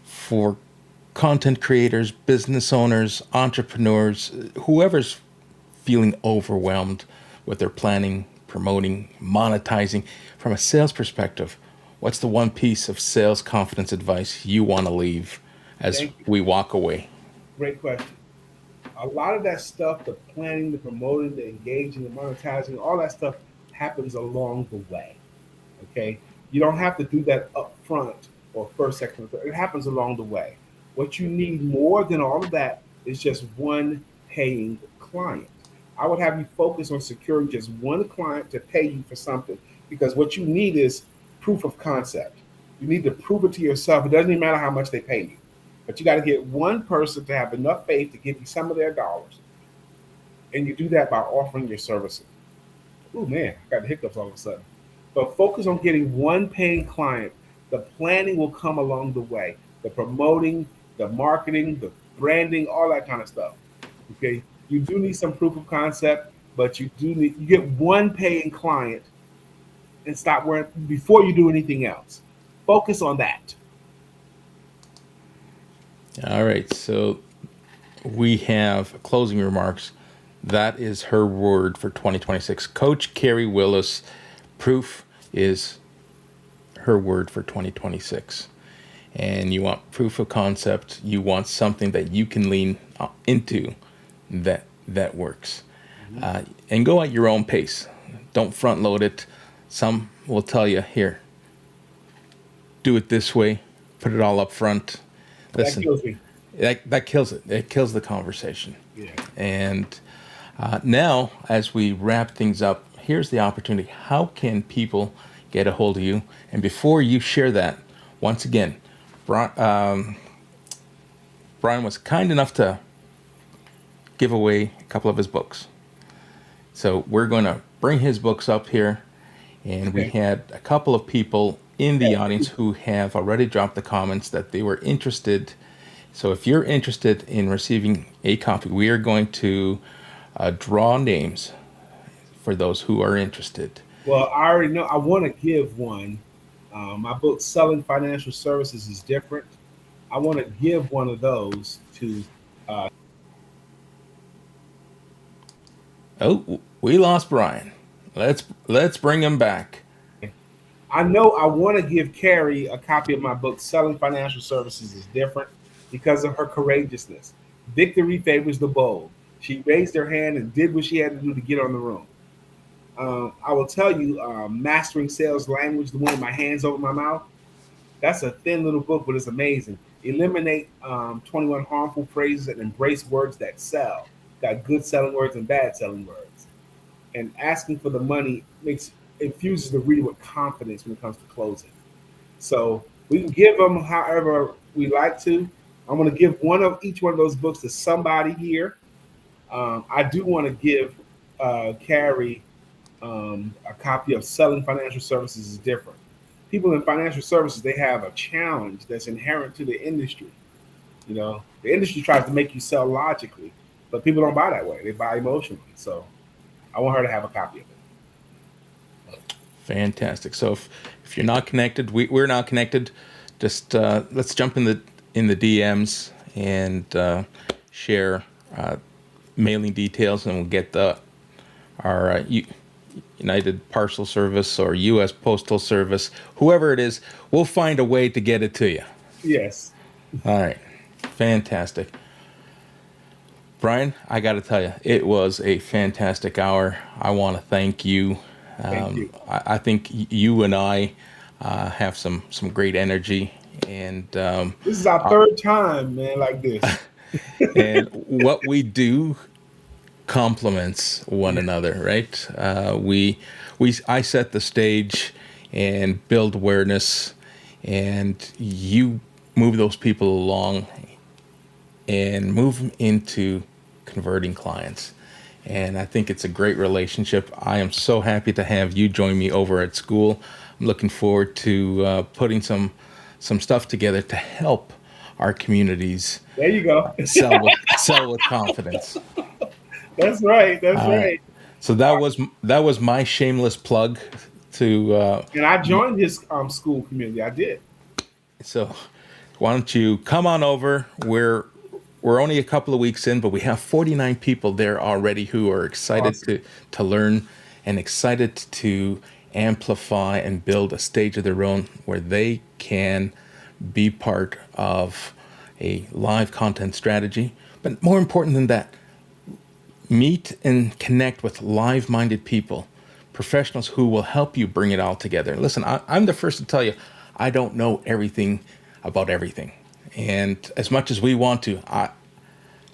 for content creators, business owners, entrepreneurs, whoever's feeling overwhelmed with their planning, promoting, monetizing, from a sales perspective, what's the one piece of sales confidence advice you want to leave as we walk away? Great question. A lot of that stuff, the planning, the promoting, the engaging, the monetizing, all that stuff happens along the way. Okay. You don't have to do that up front or first, second, or third. It happens along the way. What you need more than all of that is just one paying client. I would have you focus on securing just one client to pay you for something, because what you need is proof of concept. You need to prove it to yourself. It doesn't even matter how much they pay you. But you got to get one person to have enough faith to give you some of their dollars. And you do that by offering your services. Oh man, I got the hiccups all of a sudden. But focus on getting one paying client. The planning will come along the way. The promoting, the marketing, the branding, all that kind of stuff. Okay. You do need some proof of concept, but you get one paying client and stop worrying before you do anything else. Focus on that. All right, so we have closing remarks. That is her word for 2026. Coach Carrie Willis, proof is her word for 2026. And you want proof of concept. You want something that you can lean into that works. And go at your own pace. Don't front load it. Some will tell you, here, do it this way. Put it all up front. Listen, that kills me. That kills it. It kills the conversation. Yeah. And now, as we wrap things up, here's the opportunity. How can people get a hold of you? And before you share that, once again, Brian was kind enough to give away a couple of his books. So we're going to bring his books up here. And we had a couple of people in the audience who have already dropped the comments that they were interested. So if you're interested in receiving a copy, we are going to draw names for those who are interested. Well, I already know. I want to give one. My book, Selling Financial Services, is different. I want to give one of those to. Oh, we lost Brian. Let's bring him back. I know I want to give Carrie a copy of my book, Selling Financial Services is Different, because of her courageousness. Victory favors the bold. She raised her hand and did what she had to do to get on the room. I will tell you, Mastering Sales Language, the one with my hands over my mouth, that's a thin little book, but it's amazing. Eliminate 21 harmful phrases and embrace words that sell. Got good selling words and bad selling words. And asking for the money infuses the reader with confidence when it comes to closing. So we can give them however we like to. I'm going to give each one of those books to somebody here. I do want to give Carrie a copy of Selling Financial Services is Different. People in financial services, they have a challenge that's inherent to the industry. You know, the industry tries to make you sell logically, but people don't buy that way. They buy emotionally. So I want her to have a copy of it. Fantastic. So if you're not connected, we're not connected. Just let's jump in the DMs and share mailing details, and we'll get our United Parcel Service or U.S. Postal Service, whoever it is. We'll find a way to get it to you. Yes. All right. Fantastic. Brian, I got to tell you, it was a fantastic hour. I want to thank you. Thank you. I think you and I have some great energy, and this is our third time, man, like this. And what we do complements one another, right? I set the stage and build awareness, and you move those people along and move them into converting clients. And I think it's a great relationship. I am so happy to have you join me over at school. I'm looking forward to putting some some stuff together to help our communities There you go. sell with confidence. That's right. That's right. So that was my shameless plug to. And I joined his school community. I did. So why don't you come on over? We're only a couple of weeks in, but we have 49 people there already who are excited Awesome. to learn and excited to amplify and build a stage of their own where they can be part of a live content strategy. But more important than that, meet and connect with live-minded people, professionals who will help you bring it all together. Listen, I'm the first to tell you, I don't know everything about everything. And as much as we want to,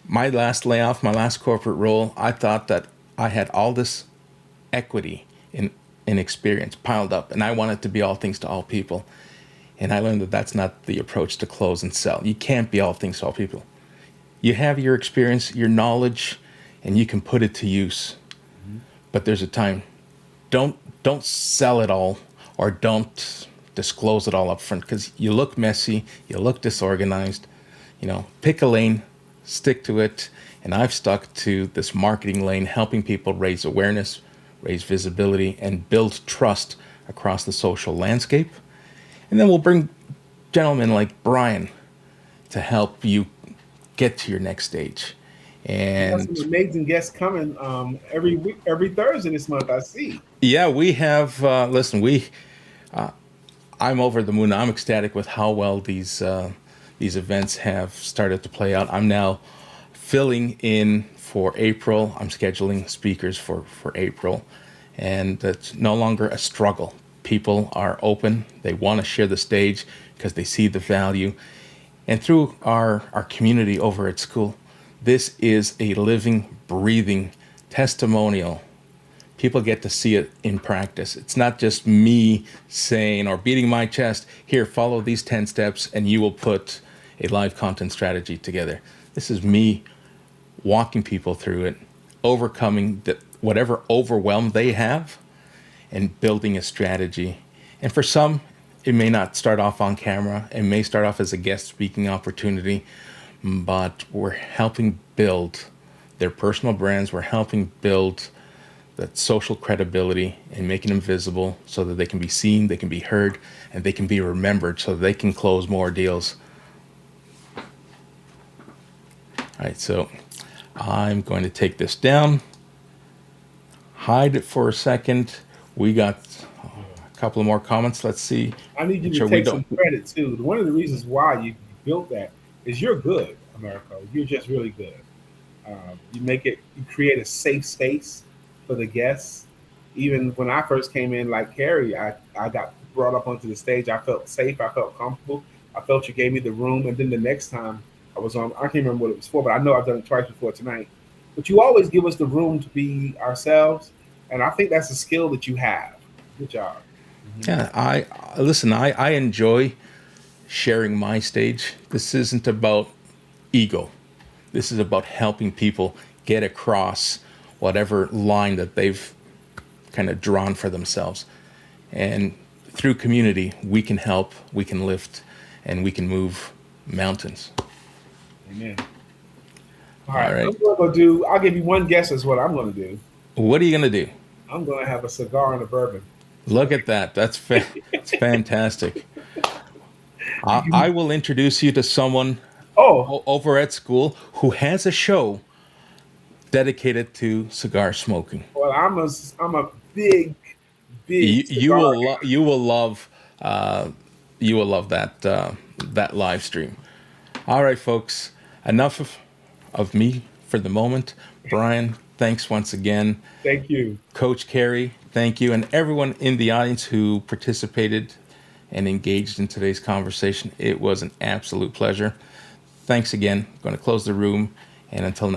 my last layoff, my last corporate role, I thought that I had all this equity in experience piled up, and I wanted to be all things to all people. And I learned that that's not the approach to close and sell. You can't be all things to all people. You have your experience, your knowledge, and you can put it to use. Mm-hmm. But there's a time. Don't sell it all, or don't disclose it all up front, because you look messy, you look disorganized. Pick a lane, stick to it. And I've stuck to this marketing lane, helping people raise awareness, raise visibility, and build trust across the social landscape. And then we'll bring gentlemen like Brian to help you get to your next stage. And some amazing guests coming every week, every Thursday this month. I see. Yeah, we have. Listen, I'm over the moon. I'm ecstatic with how well these events have started to play out. I'm now filling in for April. I'm scheduling speakers for April, and it's no longer a struggle. People are open. They want to share the stage because they see the value. And through our community over at school, this is a living, breathing testimonial. People get to see it in practice. It's not just me saying or beating my chest, here, follow these 10 steps and you will put a live content strategy together. This is me walking people through it, overcoming whatever overwhelm they have, and building a strategy. And for some, it may not start off on camera. It may start off as a guest speaking opportunity, but we're helping build their personal brands. We're helping build that social credibility and making them visible so that they can be seen, they can be heard, and they can be remembered so they can close more deals. All right, so I'm going to take this down, hide it for a second. We got a couple of more comments. Let's see. I need you to take some credit too. One of the reasons why you built that is you're good, America. You're just really good. You create a safe space for the guests. Even when I first came in, like Carrie, I got brought up onto the stage. I felt safe. I felt comfortable. I felt you gave me the room. And then the next time I was on, I can't remember what it was for, but I know I've done it twice before tonight. But you always give us the room to be ourselves. And I think that's a skill that you have. Good job. Mm-hmm. Yeah, I enjoy sharing my stage. This isn't about ego. This is about helping people get across whatever line that they've kind of drawn for themselves. And through community, we can help, we can lift, and we can move mountains. Amen. All right. I'll give you one guess as what I'm going to do. What are you going to do? I'm going to have a cigar and a bourbon. Look at that. That's it's fantastic. I will introduce you to someone over at school who has a show dedicated to cigar smoking. Well, I'm a big you will love that live stream. All right, folks. Enough of me for the moment. Brian, thanks once again. Thank you. Coach Carey, thank you. And everyone in the audience who participated and engaged in today's conversation. It was an absolute pleasure. Thanks again. I'm going to close the room. And until next